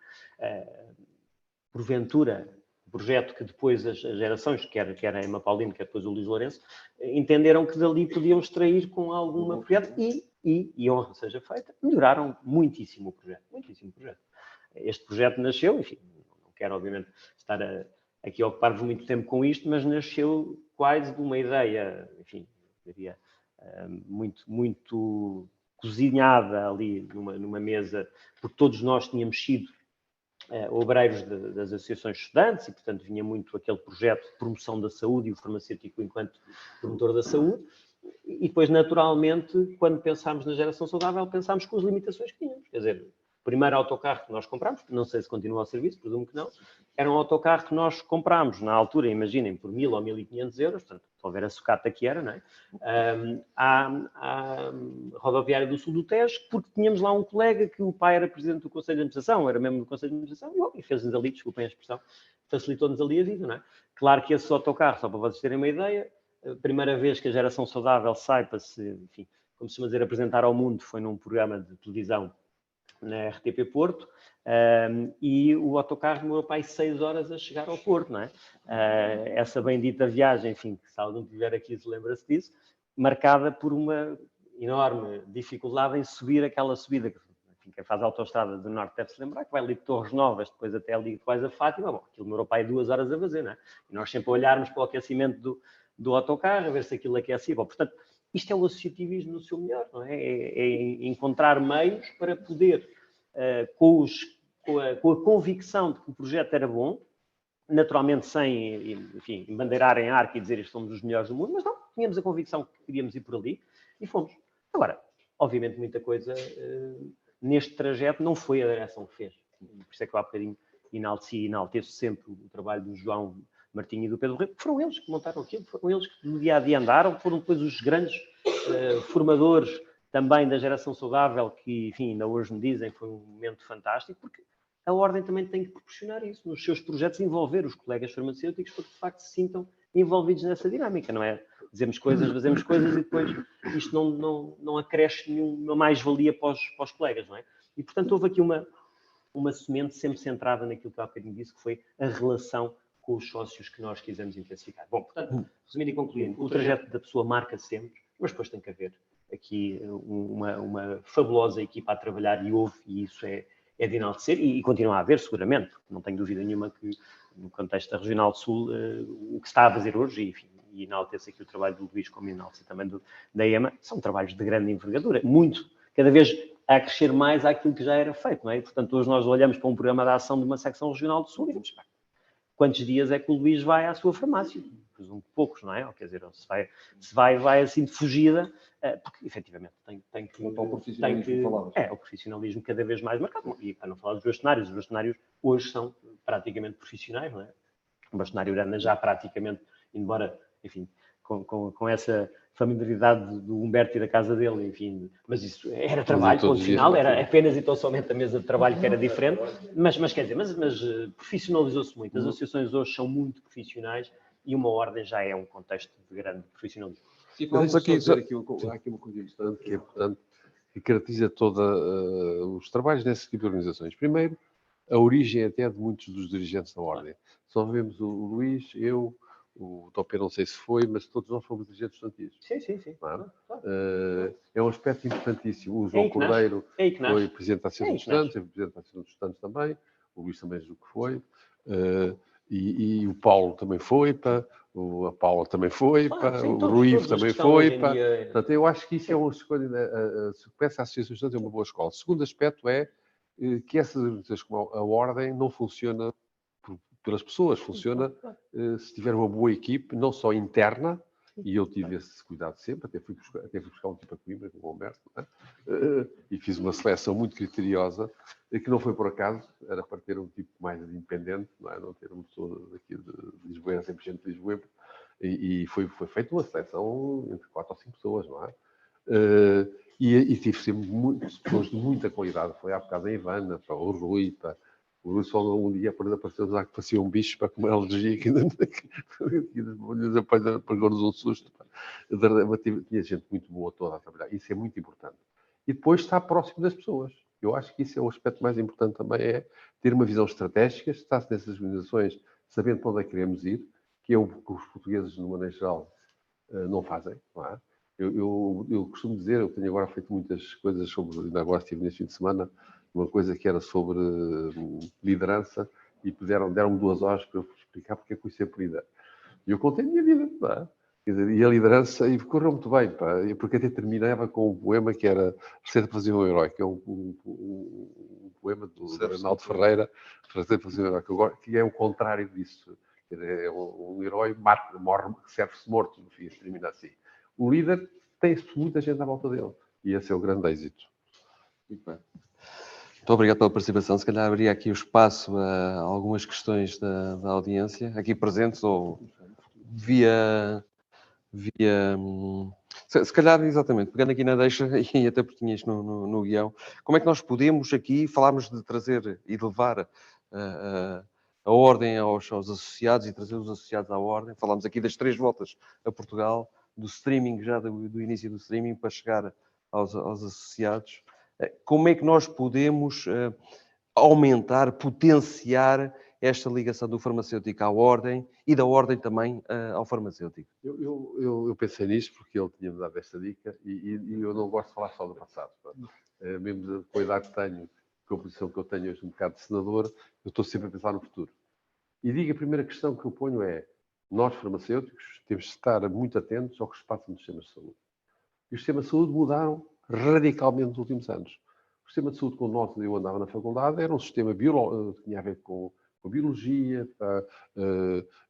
porventura, o projeto que depois as gerações, quer a Emma Paulino, quer depois o Luís Lourenço, entenderam que dali podiam extrair com alguma projeto e honra seja feita, melhoraram muitíssimo o projeto, muitíssimo o projeto. Este projeto nasceu, enfim, não quero obviamente estar aqui a ocupar-vos muito tempo com isto, mas nasceu quase de uma ideia, enfim, diria, muito cozinhada ali numa mesa, porque todos nós tínhamos sido obreiros das associações de estudantes e, portanto, vinha muito aquele projeto de promoção da saúde e o farmacêutico enquanto promotor da saúde. E depois, naturalmente, quando pensámos na geração saudável, pensámos com as limitações que tínhamos. Quer dizer, o primeiro autocarro que nós comprámos, não sei se continua ao serviço, presumo que não, era um autocarro que nós comprámos na altura, imaginem, por 1.000 ou 1.500 euros, portanto, estou a ver a sucata que era, não é? À rodoviária do sul do Tejo, porque tínhamos lá um colega que o pai era presidente do Conselho de Administração, era membro do Conselho de Administração, e fez-nos ali, desculpem a expressão, facilitou-nos ali a vida, não é? Claro que esse autocarro, só para vocês terem uma ideia, a primeira vez que a geração saudável sai para se, enfim, como se chama dizer, apresentar ao mundo, foi num programa de televisão na RTP Porto, e o autocarro demorou para aí 6 horas a chegar ao Porto, não é? Essa bendita viagem, enfim, se alguém tiver aqui se lembra-se disso, marcada por uma enorme dificuldade em subir aquela subida, enfim, quem faz a autoestrada do Norte deve-se lembrar, que vai ali de Torres Novas, depois até ali quase a Fátima, bom, aquilo demorou para aí 2 horas a fazer, não é? E nós sempre a olharmos para o aquecimento do autocarro, a ver se aquilo aquecia, bom, portanto, isto é o associativismo no seu melhor, não é? É encontrar meios para poder, com a convicção de que o projeto era bom, naturalmente sem, enfim, embandeirar em arco e dizer que somos os melhores do mundo, mas não, tínhamos a convicção que queríamos ir por ali e fomos. Agora, obviamente muita coisa neste trajeto não foi a direção que fez. Por isso é que eu há bocadinho enalteci e enalteço sempre o trabalho do João Martinho e do Pedro Rei, porque foram eles que montaram aquilo, foram eles que no dia a dia andaram, foram depois os grandes formadores também da geração saudável, que, enfim, ainda hoje me dizem que foi um momento fantástico, porque a Ordem também tem que proporcionar isso, nos seus projetos, envolver os colegas farmacêuticos para que, de facto, se sintam envolvidos nessa dinâmica, não é? Dizemos coisas, fazemos coisas e depois isto não acresce nenhuma mais-valia para os colegas, não é? E, portanto, houve aqui uma semente sempre centrada naquilo que eu há bocadinho disse, que foi a relação com os sócios que nós quisemos intensificar. Bom, portanto, resumindo e concluindo, o trajeto da pessoa marca sempre, mas depois tem que haver aqui uma fabulosa equipa a trabalhar e isso é de enaltecer e continua a haver, seguramente. Não tenho dúvida nenhuma que, no contexto da Regional Sul, o que se está a fazer hoje, e, enfim, e enaltece aqui o trabalho do Luís, como enaltece também da EMA, são trabalhos de grande envergadura, cada vez a crescer mais àquilo que já era feito, não é? E, portanto, hoje nós olhamos para um programa de ação de uma secção regional do Sul e vamos, quantos dias é que o Luís vai à sua farmácia? Presumo que poucos, não é? Ou, quer dizer, se vai assim de fugida, porque efetivamente tem que... o profissionalismo cada vez mais marcado. E para não falar dos bastonários, os bastonários hoje são praticamente profissionais, não é? O bastonário Aranda já praticamente, embora, enfim, com essa familiaridade do Humberto e da casa dele, enfim, mas isso era trabalho, ponto final, era apenas e tão somente a mesa de trabalho que era diferente, mas quer dizer, mas profissionalizou-se muito, as associações hoje são muito profissionais e uma ordem já é um contexto de grande profissionalismo. Sim, vamos aqui dizer aqui uma coisa importante, que é importante, que caracteriza todos os trabalhos desse tipo de organizações. Primeiro, a origem até de muitos dos dirigentes da ordem. Só vemos o Luís, eu, o Topé não sei se foi, mas todos nós fomos dirigentes estudantis. Sim. É um aspecto importantíssimo. O João Cordeiro foi presidente da Associação dos Estudantes, teve presidente da Associação dos Estudantes também, o Luís também julgo que foi, e o Paulo também foi, a Paula também foi, o Rui também foi. Portanto, eu acho que isso é uma escolha, se começa a Associação dos Estudantes é uma boa escola. O segundo aspecto é que essas organizações como a Ordem não funciona pelas pessoas, funciona se tiver uma boa equipe, não só interna, e eu tive esse cuidado sempre, até fui buscar um tipo a Coimbra, com o Humberto, e fiz uma seleção muito criteriosa, que não foi por acaso, era para ter um tipo mais independente, não ter uma pessoa daqui de Lisboa, 100% de Lisboa, e foi feita uma seleção entre 4 ou 5 pessoas, não é? E tive sempre muitas pessoas de muita qualidade, foi há bocado a Ivana, o Rui, o Rui só um dia apareceu lá que parecia um bicho para comer alergia, que ainda pagou-nos um susto. Tinha gente muito boa toda a trabalhar, isso é muito importante. E depois estar próximo das pessoas. Eu acho que isso é o aspecto mais importante também, é ter uma visão estratégica, estar nessas organizações, sabendo para onde é que queremos ir, que é o que os portugueses, de uma maneira geral, não fazem, não é? Eu costumo dizer, eu tenho agora feito muitas coisas sobre, ainda agora estive neste fim de semana, uma coisa que era sobre liderança, e deram-me 2 horas para eu explicar porque é que eu ser líder. E eu contei a minha vida, pá. E a liderança, e correu muito bem, pá, porque até terminava com um poema que era Receita para fazer um herói, que é um poema do Arnaldo Ferreira, Receita para fazer um herói, que é o contrário disso. É um herói morre, serve-se morto, no fim, termina assim. O líder tem muita gente à volta dele, e esse é o grande êxito. Muito bem. Muito obrigado pela participação. Se calhar abria aqui o espaço a algumas questões da audiência, aqui presentes ou via se calhar, exatamente, pegando aqui na deixa, e até porque tinha isto no guião, como é que nós podemos aqui falarmos de trazer e de levar a ordem aos associados e trazer os associados à ordem? Falámos aqui das 3 voltas a Portugal, do streaming, já do início do streaming, para chegar aos associados. Como é que nós podemos aumentar, potenciar esta ligação do farmacêutico à ordem e da ordem também ao farmacêutico? Eu pensei nisto porque ele tinha-me dado esta dica e eu não gosto de falar só do passado. Mesmo com a idade que tenho, com a posição que eu tenho hoje, um bocado de senador, eu estou sempre a pensar no futuro. E digo, a primeira questão que eu ponho é: nós, farmacêuticos, temos de estar muito atentos ao que se passa nos sistemas de saúde. E os sistemas de saúde mudaram radicalmente nos últimos anos. O sistema de saúde, quando eu andava na faculdade, era um sistema que tinha a ver com a biologia,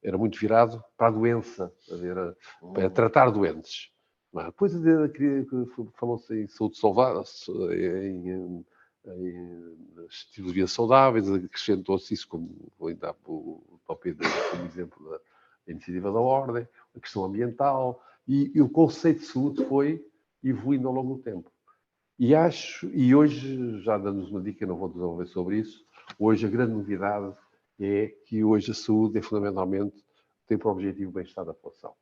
era muito virado para a doença, para tratar doentes. Depois falou-se em saúde saudável, em estilo de vida saudáveis, acrescentou-se isso, como vou dar o tópico como exemplo da iniciativa da ordem, a questão ambiental, e o conceito de saúde foi evoluindo ao longo do tempo. E hoje, já dando-nos uma dica, não vou desenvolver sobre isso, hoje a grande novidade é que hoje a saúde fundamentalmente tem por objetivo o bem-estar da população.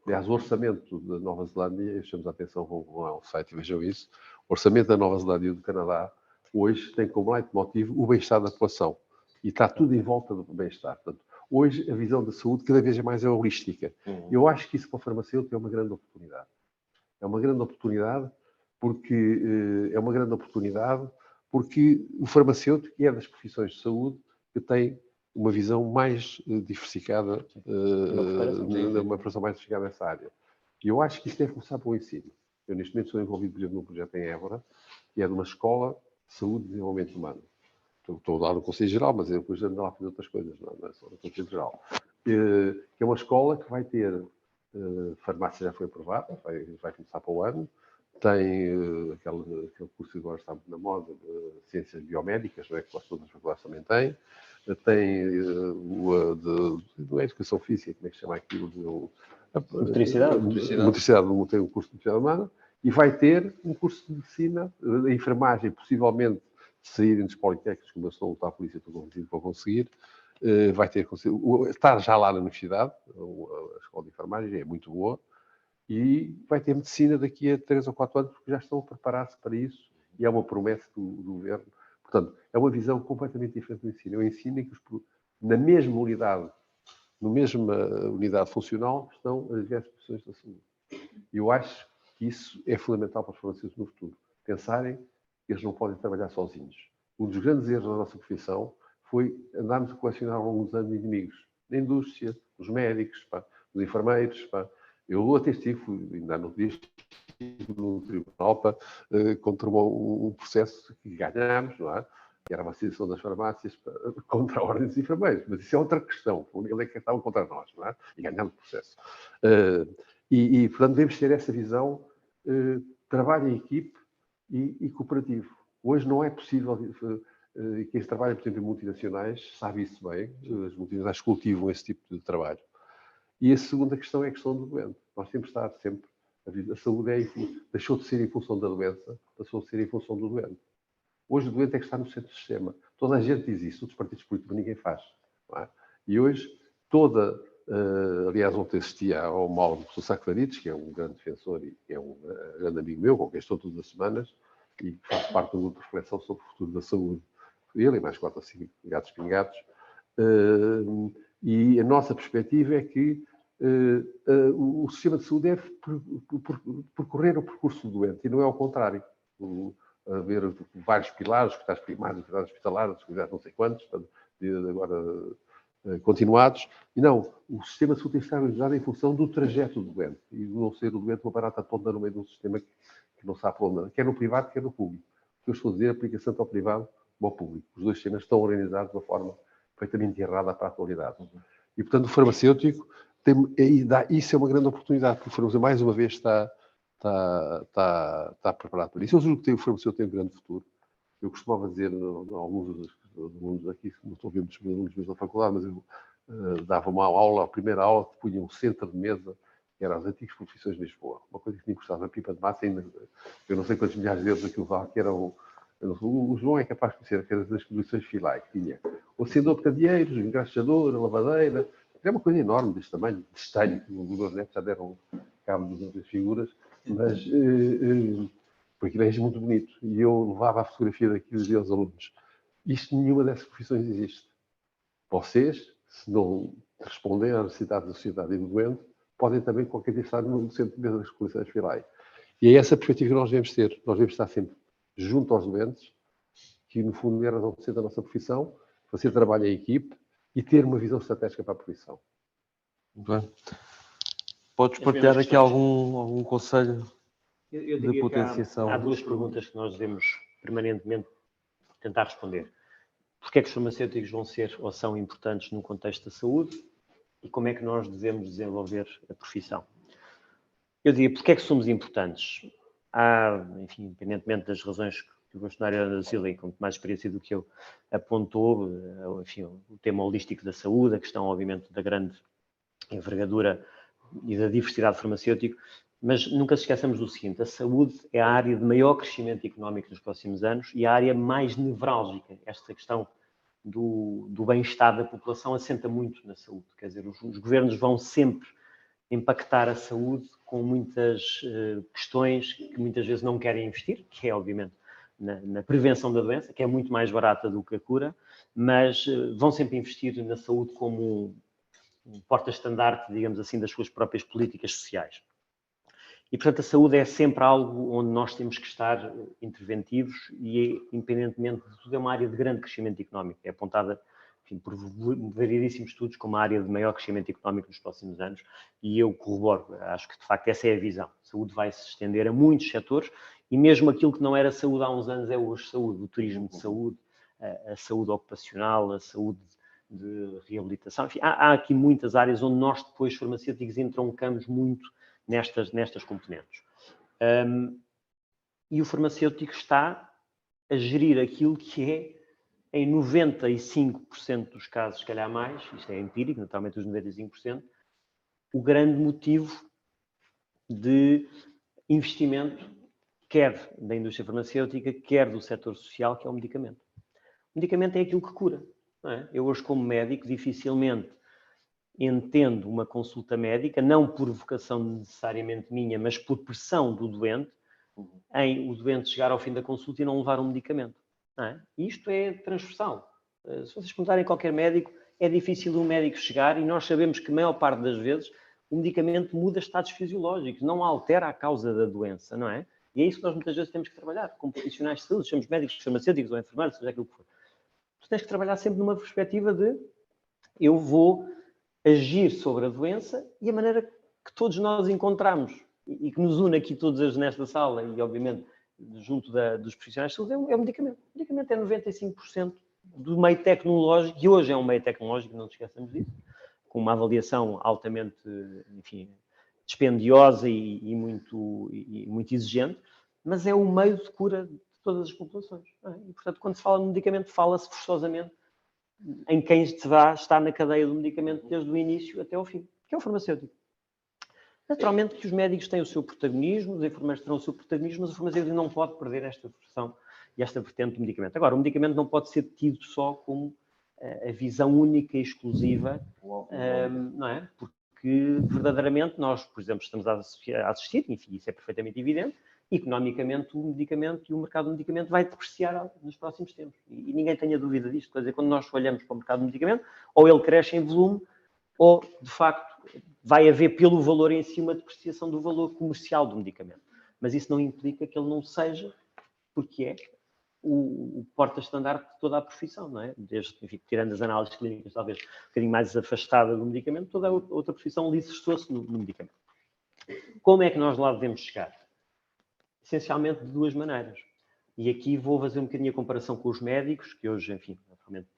Aliás, o orçamento da Nova Zelândia, chamamos a atenção, vão ao site e vejam isso, o orçamento da Nova Zelândia e do Canadá hoje tem como leitmotiv o bem-estar da população. E está tudo em volta do bem-estar. Portanto, hoje a visão da saúde cada vez mais é holística. Eu acho que isso para o farmacêutico é uma grande oportunidade. É uma grande oportunidade porque o farmacêutico é das profissões de saúde que tem uma visão mais diversificada, uma preparação mais diversificada nessa área. E eu acho que isso deve começar pelo ensino. Eu, neste momento, sou envolvido, por exemplo, num projeto em Évora, que é de uma escola de saúde e desenvolvimento humano. Estou a dar no Conselho Geral, mas eu depois ando lá a fazer outras coisas, não é só no Conselho Geral. Que é uma escola que vai ter, farmácia já foi aprovada, vai começar para o ano, tem aquele curso que agora está muito na moda, de ciências biomédicas, não é? Que quase todas as faculdades também têm. Tem não é educação física, como é que se chama aquilo? Motricidade. Motricidade tem um curso de motricidade humana e vai ter um curso de medicina, de enfermagem, possivelmente saírem dos politécnicos, como eu estou a lutar por isso, eu estou convencido que vou conseguir. Vai ter estar já lá na universidade, a escola de enfermagem é muito boa, e vai ter medicina daqui a 3 ou 4 anos, porque já estão a preparar-se para isso, e é uma promessa do governo. Portanto, é uma visão completamente diferente do ensino. É um ensino em que na mesma unidade, na mesma unidade funcional, estão as diversas profissões da saúde. E eu acho que isso é fundamental para os farmacêuticos no futuro. Pensarem que eles não podem trabalhar sozinhos. Um dos grandes erros da nossa profissão foi andarmos a colecionar ao longo dos anos inimigos. Na indústria, os médicos, os enfermeiros. Eu até estive, ainda no dia, no tribunal contra um processo que ganhámos, não é? Que era a vacinação das farmácias contra a ordem dos enfermeiros. Mas isso é outra questão. Ele é que estavam contra nós, não é? E ganhámos o processo. Portanto, devemos ter essa visão, trabalho em equipe e cooperativo. Hoje não é possível, e quem trabalha, por exemplo, em multinacionais sabe isso bem, as multinacionais cultivam esse tipo de trabalho. E a segunda questão é a questão do doente. Nós temos de estar sempre, a saúde deixou de ser em função da doença, passou a ser em função do doente. Hoje o doente é que está no centro do sistema. Toda a gente diz isso, todos os partidos políticos, ninguém faz. Não é? E hoje, aliás, ontem assistia ao Mauro do Sacrarides, que é um grande defensor e é um grande amigo meu, com quem estou todas as semanas, e faz parte do grupo de reflexão sobre o futuro da saúde. Ele e mais 4 ou 5 gatos pingados. E a nossa perspectiva é que o sistema de saúde deve percorrer o percurso do doente, e não é ao contrário. Haver vários pilares, hospitais primários, hospitais hospitalares, cuidados não sei quantos, agora continuados. E não, o sistema de saúde tem que estar organizado em função do trajeto do doente, e de não ser o doente uma barata tonta no meio de um sistema que não sabe para onde, quer no privado, quer no público. O que eu estou a dizer aplica-se tanto ao privado como ao público. Os dois sistemas estão organizados de uma forma perfeitamente errada para a atualidade. E, portanto, o farmacêutico, isso é uma grande oportunidade, porque o farmacêutico, mais uma vez, está preparado para isso. Eu julgo que o farmacêutico tem um grande futuro. Eu costumava dizer, alguns dos alunos aqui, não estou a ver muitos alunos meus da faculdade, mas eu dava uma aula, a primeira aula, que punha um centro de mesa, que era as antigas profissões de Lisboa. Uma coisa que tinha gostado da pipa de massa, ainda, eu não sei quantos milhares de euros aquilo lá, que era o João é capaz de conhecer, que era das exposições FILAI, que tinha o acendedor de candeeiros, o engraxador, a lavadeira. É uma coisa enorme deste tamanho, de estanho, que os meus netos já deram cabo das figuras, mas porque aquilo é muito bonito. E eu levava a fotografia daquilo e dizia aos alunos: isto, nenhuma dessas profissões existe. Vocês, se não responderem às necessidades da sociedade e do doente, podem também qualquer dia estar no centro de mesa das coleções FILAI. E é essa a perspectiva que nós devemos ter. Nós devemos estar sempre junto aos doentes, que no fundo é a razão de ser da nossa profissão, fazer trabalho em equipe e ter uma visão estratégica para a profissão. Muito bem. Podes partilhar aqui algum conselho de potenciação? Há 2 perguntas que nós devemos permanentemente tentar responder. Porquê é que os farmacêuticos vão ser ou são importantes no contexto da saúde e como é que nós devemos desenvolver a profissão? Eu diria, porquê é que somos importantes? Enfim, independentemente das razões que o bastonário Ana da Silva, com muito mais experiência do que eu, apontou, enfim, o tema holístico da saúde, a questão, obviamente, da grande envergadura e da diversidade farmacêutica, mas nunca se esqueçamos do seguinte: a saúde é a área de maior crescimento económico nos próximos anos e a área mais nevrálgica. Esta questão do bem-estar da população assenta muito na saúde. Quer dizer, os governos vão sempre impactar a saúde com muitas questões que muitas vezes não querem investir, que é, obviamente, na prevenção da doença, que é muito mais barata do que a cura, mas vão sempre investir na saúde como um porta-estandarte, digamos assim, das suas próprias políticas sociais. E, portanto, a saúde é sempre algo onde nós temos que estar interventivos e, independentemente de tudo, é uma área de grande crescimento económico. É apontada, enfim, por variedíssimos estudos como a área de maior crescimento económico nos próximos anos, e eu corroboro. Acho que, de facto, essa é a visão. A saúde vai se estender a muitos setores e mesmo aquilo que não era saúde há uns anos é hoje saúde. O turismo de saúde, a saúde ocupacional, a saúde de reabilitação. Enfim, há aqui muitas áreas onde nós, depois, farmacêuticos, entroncamos muito nestas componentes. E o farmacêutico está a gerir aquilo que é, em 95% dos casos, se calhar mais, isto é empírico, naturalmente os 95%, o grande motivo de investimento, quer da indústria farmacêutica, quer do setor social, que é o medicamento. O medicamento é aquilo que cura. Não é? Eu hoje, como médico, dificilmente entendo uma consulta médica, não por vocação necessariamente minha, mas por pressão do doente, em o doente chegar ao fim da consulta e não levar um medicamento. Não é? Isto é transversal. Se vocês perguntarem a qualquer médico, é difícil um médico chegar, e nós sabemos que a maior parte das vezes o medicamento muda estados fisiológicos, não altera a causa da doença, não é? E é isso que nós muitas vezes temos que trabalhar, como profissionais de saúde, sejamos médicos, farmacêuticos ou enfermeiros, seja aquilo que for. Tu tens que trabalhar sempre numa perspectiva de eu vou agir sobre a doença, e a maneira que todos nós encontramos e que nos une aqui todos nesta sala e, obviamente, junto dos profissionais de saúde, é o medicamento. O medicamento é 95% do meio tecnológico, e hoje é um meio tecnológico, não nos esqueçamos disso, com uma avaliação altamente, enfim, dispendiosa e muito exigente, mas é o meio de cura de todas as populações. Não é? E, portanto, quando se fala de medicamento, fala-se forçosamente em quem está na cadeia do medicamento desde o início até ao fim, que é o farmacêutico. Naturalmente que os médicos têm o seu protagonismo, os enfermeiros terão o seu protagonismo, mas o farmacêutico não pode perder esta versão e esta vertente do medicamento. Agora, o medicamento não pode ser tido só como a visão única e exclusiva, não é? Porque, verdadeiramente, nós, por exemplo, estamos a assistir, enfim, isso é perfeitamente evidente, economicamente o medicamento e o mercado do medicamento vai depreciar nos próximos tempos. E ninguém tenha dúvida disto. Quer dizer, quando nós olhamos para o mercado do medicamento, ou ele cresce em volume, ou, de facto, vai haver pelo valor em si uma depreciação do valor comercial do medicamento. Mas isso não implica que ele não seja, porque é o porta-estandarte de toda a profissão, não é? Desde, enfim, tirando as análises clínicas, talvez um bocadinho mais afastada do medicamento, toda a outra profissão alicerçou-se no medicamento. Como é que nós lá devemos chegar? Essencialmente de duas maneiras. E aqui vou fazer um bocadinho a comparação com os médicos, que hoje, enfim, naturalmente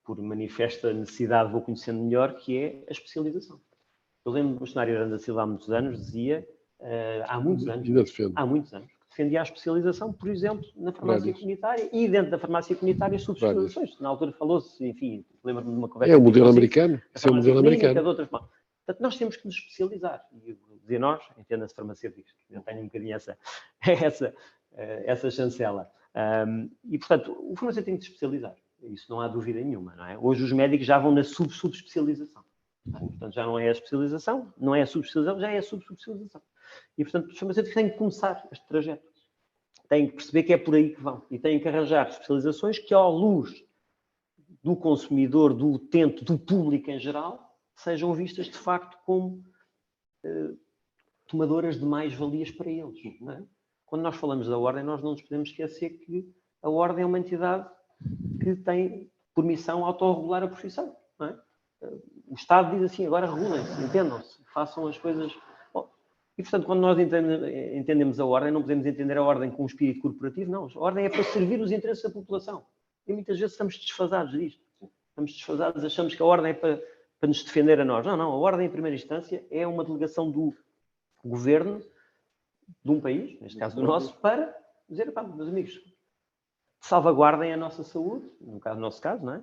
por manifesta necessidade vou conhecendo melhor, que é a especialização. Eu lembro do Bastonário Aranda Silva há muitos anos, dizia, há muitos anos, que defendia a especialização, por exemplo, na farmácia comunitária, e dentro da farmácia comunitária subespecializações. Na altura falou-se, enfim, lembro-me de uma conversa... É o modelo americano. Esse é o modelo americano. De outras... Portanto, nós temos que nos especializar. E dizer nós, entenda-se farmacêuticos, eu tenho um bocadinho essa chancela. E, portanto, o farmacêutico tem que se especializar. Isso não há dúvida nenhuma, não é? Hoje os médicos já vão na subespecialização. Portanto, já não é a especialização, não é a subespecialização, já é a subespecialização. E, portanto, os farmacêuticos têm que começar este trajeto. Têm que perceber que é por aí que vão. E têm que arranjar especializações que, à luz do consumidor, do utente, do público em geral, sejam vistas, de facto, como tomadoras de mais-valias para eles. Não é? Quando nós falamos da Ordem, nós não nos podemos esquecer que a Ordem é uma entidade que tem por missão autorregular a profissão. Não é? O Estado diz assim, agora regulem-se, entendam-se, façam as coisas... E, portanto, quando nós entendemos a Ordem, não podemos entender a Ordem com um espírito corporativo, não. A Ordem é para servir os interesses da população. E muitas vezes estamos desfasados disto. Estamos desfasados, achamos que a Ordem é para nos defender a nós. Não, não. A Ordem, em primeira instância, é uma delegação do governo de um país, neste caso do nosso, para dizer, pá, meus amigos, salvaguardem a nossa saúde, no nosso caso, não é?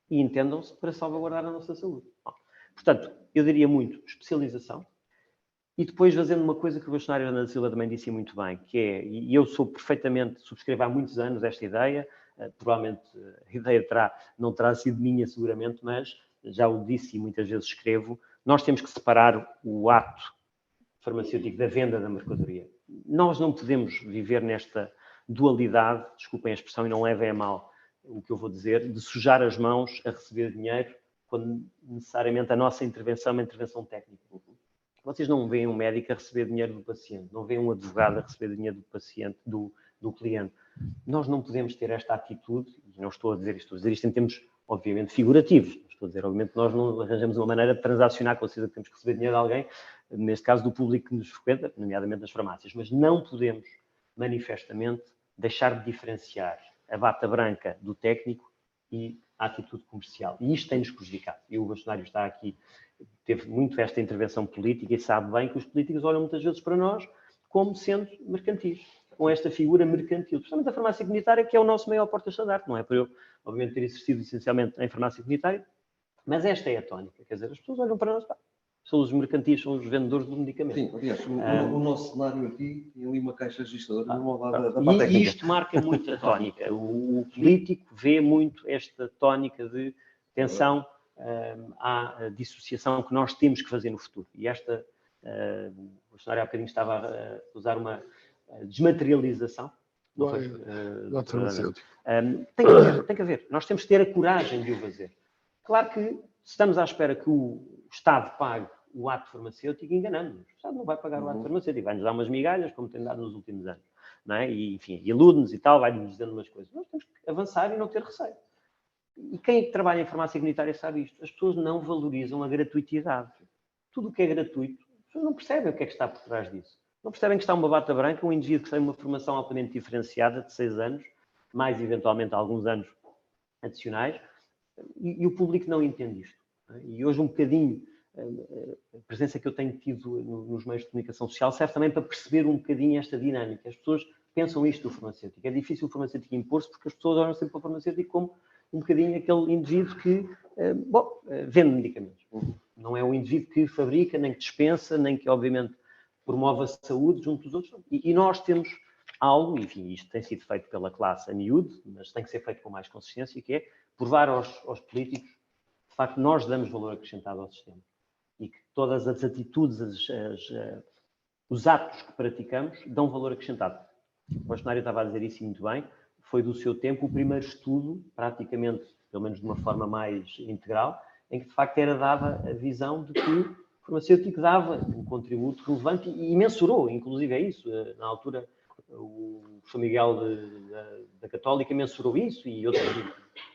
E entendam-se para salvaguardar a nossa saúde. Bom, portanto, eu diria muito especialização e depois fazendo uma coisa que o Bastonário Aranda Silva também disse muito bem, que é, e eu subscrevo há muitos anos esta ideia, provavelmente a ideia não terá sido minha seguramente, mas já o disse e muitas vezes escrevo, nós temos que separar o ato farmacêutico da venda da mercadoria. Nós não podemos viver nesta dualidade, desculpem a expressão e não levem a mal o que eu vou dizer, de sujar as mãos a receber dinheiro quando necessariamente a nossa intervenção é uma intervenção técnica. Vocês não veem um médico a receber dinheiro do paciente, não veem um advogado a receber dinheiro do paciente, do cliente. Nós não podemos ter esta atitude, e não estou a dizer isto em termos, obviamente, figurativos. Estou a dizer, obviamente, nós não arranjamos uma maneira de transacionar com a certeza que temos que receber dinheiro de alguém, neste caso do público que nos frequenta, nomeadamente nas farmácias, mas não podemos, manifestamente, deixar de diferenciar a bata branca do técnico e a atitude comercial. E isto tem-nos prejudicado. E o Bastonário está aqui, teve muito esta intervenção política e sabe bem que os políticos olham muitas vezes para nós como sendo mercantis, com esta figura mercantil. Principalmente a farmácia comunitária, que é o nosso maior porta-estandarte. Não é por eu, obviamente, ter exercido essencialmente em farmácia comunitária, mas esta é a tónica. Quer dizer, as pessoas olham para nós, pá, são os mercantis, são os vendedores do medicamento. Sim, aliás, o nosso cenário aqui tem ali uma caixa registradora ao lado da parte E técnica. isto marca muito a tónica. O político vê muito esta tónica de atenção à dissociação que nós temos que fazer no futuro. E esta, o cenário há bocadinho estava a usar uma desmaterialização. Não foi? Tem que haver. Nós temos que ter a coragem de o fazer. Claro que se estamos à espera que o Estado pague o ato farmacêutico, enganamos-nos. O Estado não vai pagar o ato farmacêutico, vai-nos dar umas migalhas, como tem dado nos últimos anos. Não é? E, enfim, ilude-nos e tal, vai-nos dizendo umas coisas. Nós temos que avançar e não ter receio. E quem trabalha em farmácia comunitária sabe isto. As pessoas não valorizam a gratuitidade. Tudo o que é gratuito, as pessoas não percebem o que é que está por trás disso. Não percebem que está uma bata branca, um indivíduo que tem uma formação altamente diferenciada de 6 anos, mais eventualmente alguns anos adicionais, e o público não entende isto. Não é? E hoje um bocadinho a presença que eu tenho tido nos meios de comunicação social serve também para perceber um bocadinho esta dinâmica. As pessoas pensam isto do farmacêutico. É difícil o farmacêutico impor-se porque as pessoas olham sempre para o farmacêutico como um bocadinho aquele indivíduo que, vende medicamentos. Não é um indivíduo que fabrica, nem que dispensa, nem que, obviamente, promove a saúde junto dos outros. E nós temos algo, enfim, isto tem sido feito pela classe a miúde, mas tem que ser feito com mais consistência, que é provar aos políticos, de facto, nós damos valor acrescentado ao sistema. E que todas as atitudes, os atos que praticamos dão valor acrescentado. O Bastonário estava a dizer isso muito bem. Foi do seu tempo o primeiro estudo, praticamente, pelo menos de uma forma mais integral, em que de facto era dada a visão de que o farmacêutico dava um contributo relevante e mensurou, inclusive é isso. Na altura, o professor Miguel da Católica mensurou isso e outros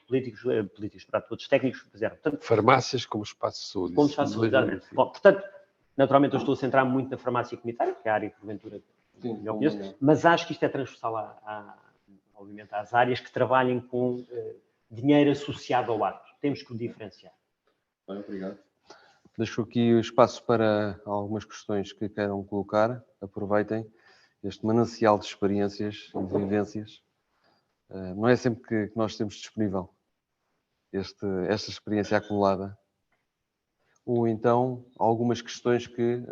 políticos, outros técnicos fizeram. Portanto, farmácias como espaço de saúde. como espaço de saúde, exatamente. Bom, portanto, naturalmente eu estou a centrar muito na farmácia comunitária, que é a área que porventura eu conheço, mas acho que isto é transversal obviamente, às áreas que trabalhem com dinheiro associado ao ato. Temos que o diferenciar. Bem, obrigado. Deixo aqui o espaço para algumas questões que queiram colocar. Aproveitem este manancial de experiências e de vivências. Não é sempre que nós temos disponível esta experiência acumulada. Ou então, algumas questões que,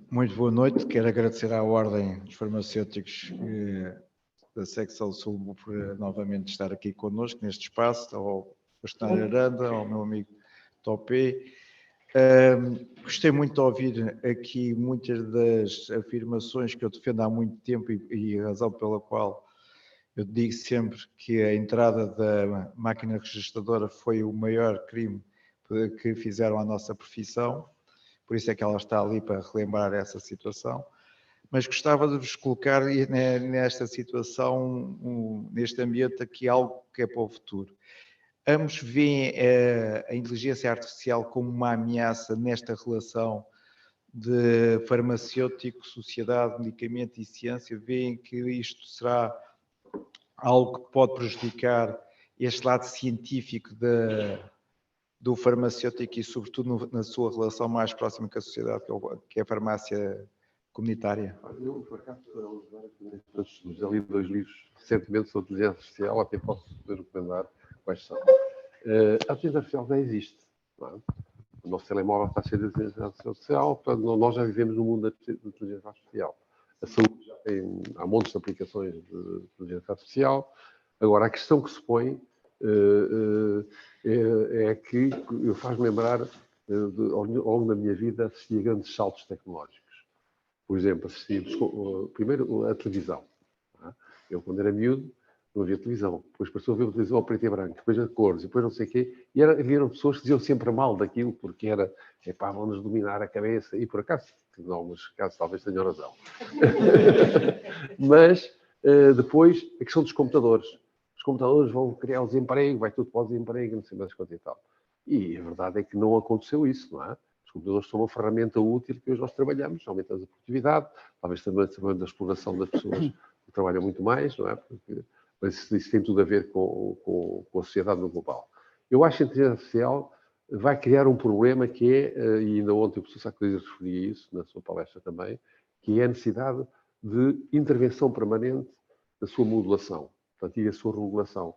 Muito boa noite. Quero agradecer à Ordem dos Farmacêuticos da Secção Sul por novamente estar aqui connosco neste espaço, ao Bastonário Aranda, ao meu amigo Topé. Gostei muito de ouvir aqui muitas das afirmações que eu defendo há muito tempo e a razão pela qual eu digo sempre que a entrada da máquina registradora foi o maior crime que fizeram à nossa profissão. Por isso é que ela está ali para relembrar essa situação. Mas gostava de vos colocar nesta situação, neste ambiente aqui, algo que é para o futuro. Ambos veem a inteligência artificial como uma ameaça nesta relação de farmacêutico, sociedade, medicamento e ciência. Veem que isto será algo que pode prejudicar este lado científico do farmacêutico e, sobretudo, na sua relação mais próxima com a sociedade, que é a farmácia comunitária. Eu, por acaso, já li 2 livros recentemente sobre inteligência artificial, até posso recomendar quais são. A inteligência artificial já existe. Não é? O nosso telemóvel está cheio de inteligência artificial, portanto, nós já vivemos no mundo da inteligência artificial. A saúde já tem, há montes de aplicações de inteligência artificial. Agora, a questão que se põe é que faz-me lembrar, ao longo da minha vida, assisti a grandes saltos tecnológicos. Por exemplo, assistimos primeiro a televisão. Eu, quando era miúdo, não havia televisão. Depois passou a ver a televisão ao preto e branco, depois a cores, depois não sei o quê. E haviam pessoas que diziam sempre mal daquilo, porque era, vão-nos dominar a cabeça. E por acaso, em alguns casos, talvez tenham razão. Mas, depois, a questão dos computadores. Os computadores vão criar o desemprego, vai tudo para o desemprego, não sei mais quanto e tal. E a verdade é que não aconteceu isso, não é? Os computadores são uma ferramenta útil que hoje nós trabalhamos, aumentamos a produtividade, talvez também da exploração das pessoas que trabalham muito mais, não é? Mas isso tem tudo a ver com a sociedade no global. Eu acho que a inteligência artificial vai criar um problema que é, e ainda ontem o professor Sarkozy referia isso na sua palestra também, que é a necessidade de intervenção permanente da sua modulação, portanto, e a sua regulação.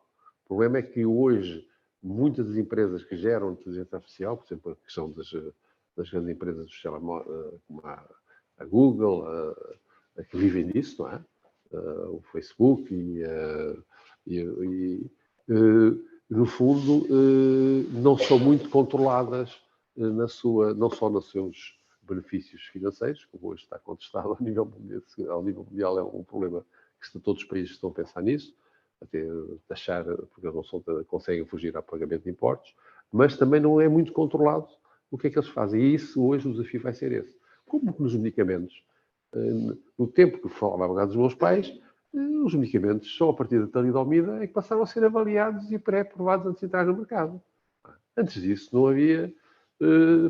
O problema é que hoje muitas das empresas que geram inteligência artificial, por exemplo, a questão das grandes empresas como a Google, que vivem disso, não é? O Facebook no fundo, não são muito controladas não só nos seus benefícios financeiros, como hoje está contestado ao nível mundial, é um problema que todos os países estão a pensar nisso, até taxar, porque eles não conseguem fugir ao pagamento de impostos, mas também não é muito controlado o que é que eles fazem. E isso, hoje, o desafio vai ser esse. Como nos medicamentos, no tempo que falava dos meus pais, os medicamentos só a partir da talidomida é que passaram a ser avaliados e pré-aprovados antes de entrar no mercado. Antes disso não havia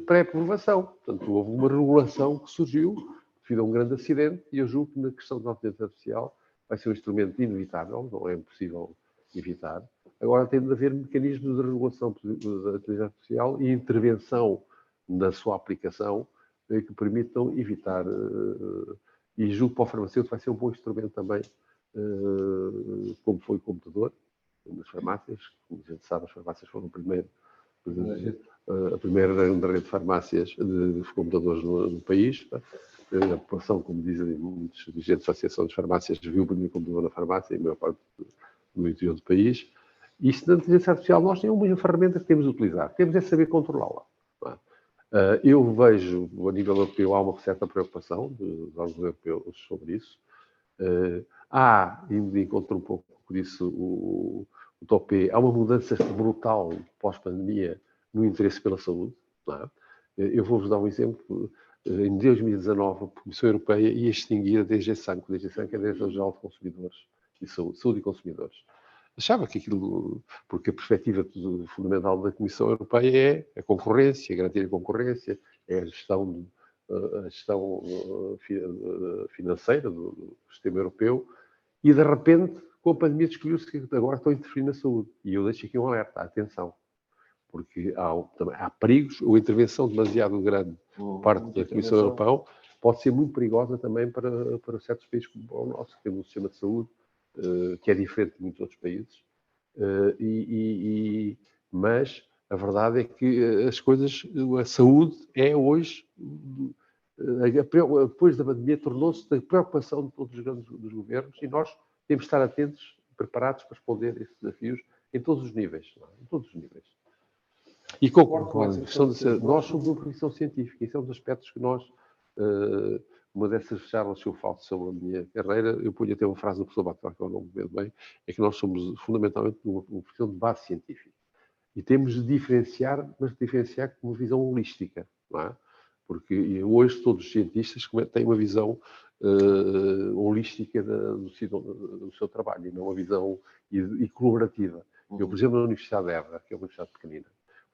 pré-aprovação. Portanto, houve uma regulação que surgiu devido a um grande acidente e eu julgo que na questão da inteligência artificial vai ser um instrumento inevitável, não é impossível evitar. Agora tem de haver mecanismos de regulação da inteligência artificial e intervenção na sua aplicação que permitam evitar, e julgo que para o farmacêutico vai ser um bom instrumento também, como foi o computador nas farmácias. Como a gente sabe, as farmácias foram a primeira rede de farmácias de computadores no país. A população, como dizem muitos dirigentes da Associação das Farmácias, viu o primeiro computador na farmácia, e a maior parte do interior do país. E isto na inteligência artificial, nós temos uma ferramenta que temos de utilizar, temos de saber controlá-la. Eu vejo, a nível europeu, há uma certa preocupação dos órgãos europeus sobre isso. Indo de encontro um pouco com isso, o Topé, há uma mudança brutal pós-pandemia no interesse pela saúde. Não é? Eu vou-vos dar um exemplo. Em 2019, a Comissão Europeia ia extinguir a DG SANCO. A DG SANCO é a Direção-Geral de Consumidores e Saúde e Consumidores. Achava que aquilo, porque a perspectiva fundamental da Comissão Europeia é a concorrência, garantir a concorrência, é a gestão financeira do sistema europeu, e de repente, com a pandemia, descobriu-se que agora estão a interferir na saúde. E eu deixo aqui um alerta, atenção, porque há perigos, ou intervenção demasiado grande por parte da Comissão Europeia pode ser muito perigosa também para certos países como o nosso, que tem um sistema de saúde que é diferente de muitos outros países, mas a verdade é que a saúde é hoje, depois da pandemia, tornou-se da preocupação de todos os grandes dos governos e nós temos de estar atentos, preparados para responder a esses desafios em todos os níveis. Em todos os níveis. E concordo com essa questão de ser, nós somos uma profissão científica, isso é um dos aspectos que nós, uma dessas charlas que eu falo sobre a minha carreira, eu ponho até uma frase do professor Bachelard, que eu não me lembro bem, é que nós somos fundamentalmente uma profissão de base científica. E temos de diferenciar, mas diferenciar com uma visão holística, não é? Porque hoje todos os cientistas têm uma visão holística do seu trabalho, e não uma visão e colaborativa. Eu, por exemplo, na Universidade de Évora, que é uma universidade pequenina,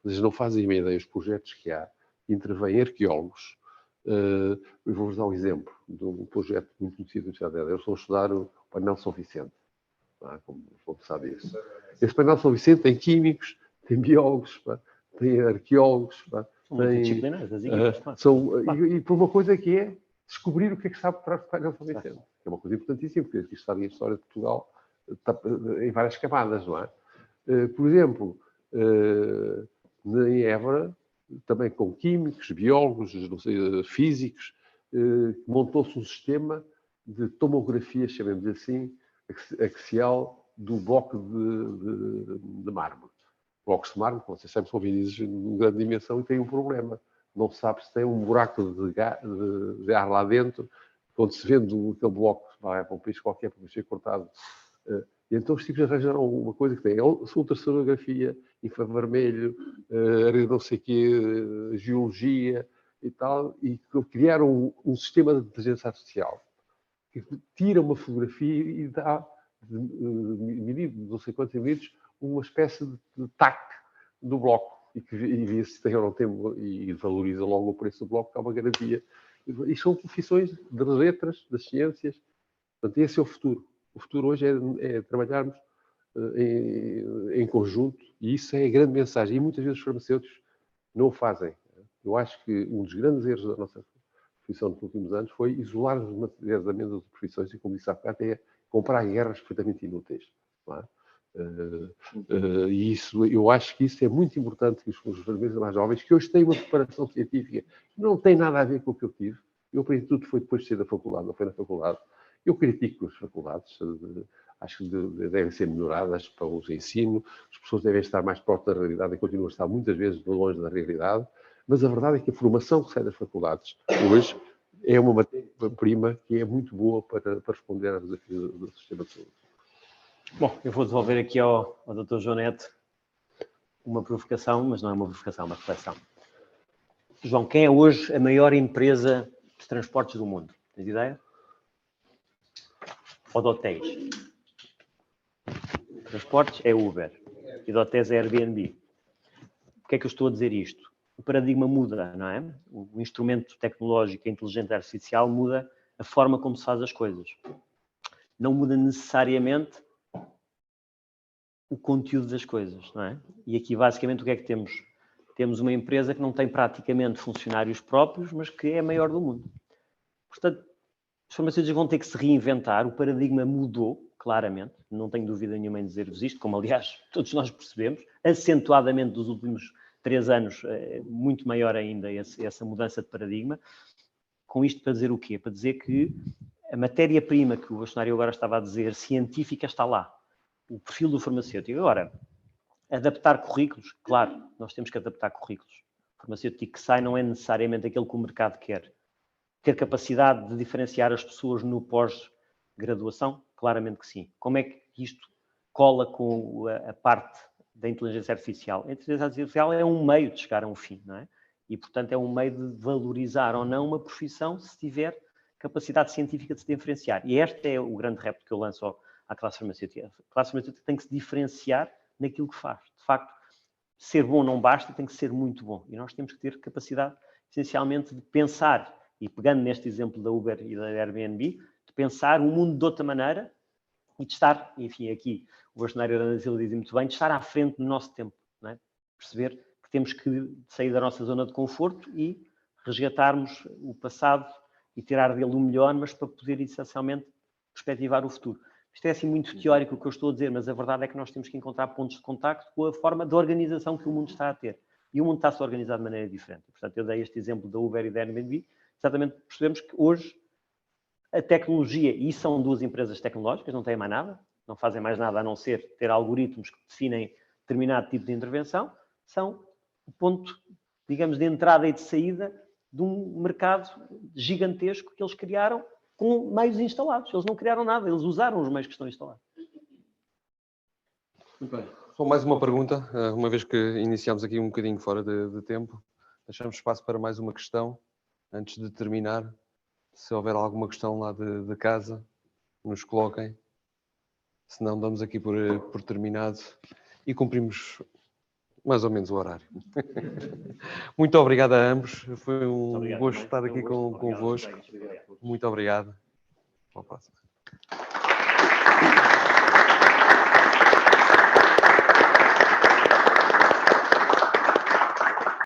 vocês não fazem uma ideia dos projetos que há, intervêm arqueólogos. Eu vou-vos dar um exemplo de um projeto muito conhecido da Universidade de Évora. Eles estão a estudar o painel São Vicente, não é? Como sabe isso. Esse painel São Vicente tem químicos, tem biólogos, tem arqueólogos, multidisciplinares, as equipas. E por uma coisa que é descobrir o que é que está por trás do painel São Vicente. Que é uma coisa importantíssima, porque aqui está a história de Portugal em várias camadas, não é? Por exemplo, em Évora, também com químicos, biólogos, não sei, físicos, montou-se um sistema de tomografia, chamemos assim, axial do bloco de mármore. Blocos de mármore, como vocês sabem, são vendidos em grande dimensão e têm um problema. Não se sabe se tem um buraco de ar lá dentro. Quando se vende aquele bloco, vai para um país qualquer para ser cortado. E então os tipos arranjaram uma coisa que tem ultrassonografia, infravermelho, não sei o quê, geologia e tal, e criaram um sistema de inteligência artificial que tira uma fotografia e dá, não sei quantos minutos, uma espécie de TAC do bloco e vê se tem ou não tem, e valoriza logo o preço do bloco, que há uma garantia. E são profissões de letras, das ciências. Portanto, esse é o futuro. O futuro hoje é trabalharmos em conjunto, e isso é a grande mensagem. E muitas vezes os farmacêuticos não o fazem. Eu acho que um dos grandes erros da nossa profissão nos últimos anos foi isolar-nos demasiadamente das profissões, e como disse há bocado, é comprar guerras perfeitamente inúteis. Não é? E isso, eu acho que isso é muito importante que os jornalistas mais jovens, que hoje têm uma preparação científica que não tem nada a ver com o que eu tive. Eu aprendi tudo, foi depois de sair da faculdade, não foi na faculdade. Eu critico as faculdades, acho que devem ser melhoradas para o ensino, as pessoas devem estar mais próximas da realidade e continuam a estar muitas vezes longe da realidade, mas a verdade é que a formação que sai das faculdades hoje é uma matéria-prima que é muito boa para responder aos desafios do sistema de saúde. Bom, eu vou devolver aqui ao Dr. João Neto uma provocação, mas não é uma provocação, é uma reflexão. João, quem é hoje a maior empresa de transportes do mundo? Tens ideia? Ou de hotéis? Transportes é Uber e de hotéis é Airbnb. Porquê é que eu estou a dizer isto? O paradigma muda, não é? O instrumento tecnológico, a inteligência artificial muda a forma como se faz as coisas. Não muda necessariamente o conteúdo das coisas, não é? E aqui basicamente o que é que temos? Temos uma empresa que não tem praticamente funcionários próprios, mas que é a maior do mundo. Portanto, os farmacêuticos vão ter que se reinventar, o paradigma mudou, claramente, não tenho dúvida nenhuma em dizer-vos isto, como aliás todos nós percebemos, acentuadamente dos últimos 3 anos, muito maior ainda essa mudança de paradigma. Com isto para dizer o quê? Para dizer que a matéria-prima que o Bastonário agora estava a dizer, científica, está lá. O perfil do farmacêutico. Agora, adaptar currículos, claro, nós temos que adaptar currículos. O farmacêutico que sai não é necessariamente aquele que o mercado quer. Ter capacidade de diferenciar as pessoas no pós-graduação? Claramente que sim. Como é que isto cola com a parte da inteligência artificial? A inteligência artificial é um meio de chegar a um fim, não é? E, portanto, é um meio de valorizar ou não uma profissão se tiver capacidade científica de se diferenciar. E este é o grande repto que eu lanço à classe farmacêutica. A classe farmacêutica tem que se diferenciar naquilo que faz. De facto, ser bom não basta, tem que ser muito bom. E nós temos que ter capacidade, essencialmente, de pensar, e pegando neste exemplo da Uber e da Airbnb, de pensar o mundo de outra maneira e de estar, enfim, aqui o Bastonário Aranda Silva diz muito bem, de estar à frente do nosso tempo. Não é? Perceber que temos que sair da nossa zona de conforto e resgatarmos o passado e tirar dele o melhor, mas para poder, essencialmente, perspectivar o futuro. Isto é assim muito teórico o que eu estou a dizer, mas a verdade é que nós temos que encontrar pontos de contacto com a forma de organização que o mundo está a ter. E o mundo está-se a organizar de maneira diferente. Portanto, eu dei este exemplo da Uber e da Airbnb, exatamente percebemos que hoje a tecnologia, e são 2 empresas tecnológicas, não têm mais nada, não fazem mais nada a não ser ter algoritmos que definem determinado tipo de intervenção, são o ponto, digamos, de entrada e de saída de um mercado gigantesco que eles criaram com meios instalados. Eles não criaram nada, eles usaram os meios que estão instalados. Muito bem. Só mais uma pergunta, uma vez que iniciamos aqui um bocadinho fora de tempo, deixamos espaço para mais uma questão, antes de terminar. Se houver alguma questão lá de casa, nos coloquem. Se não, damos aqui por terminado e cumprimos mais ou menos o horário. Muito obrigado a ambos. Foi um gosto estar aqui convosco. Muito obrigado. Até a próxima.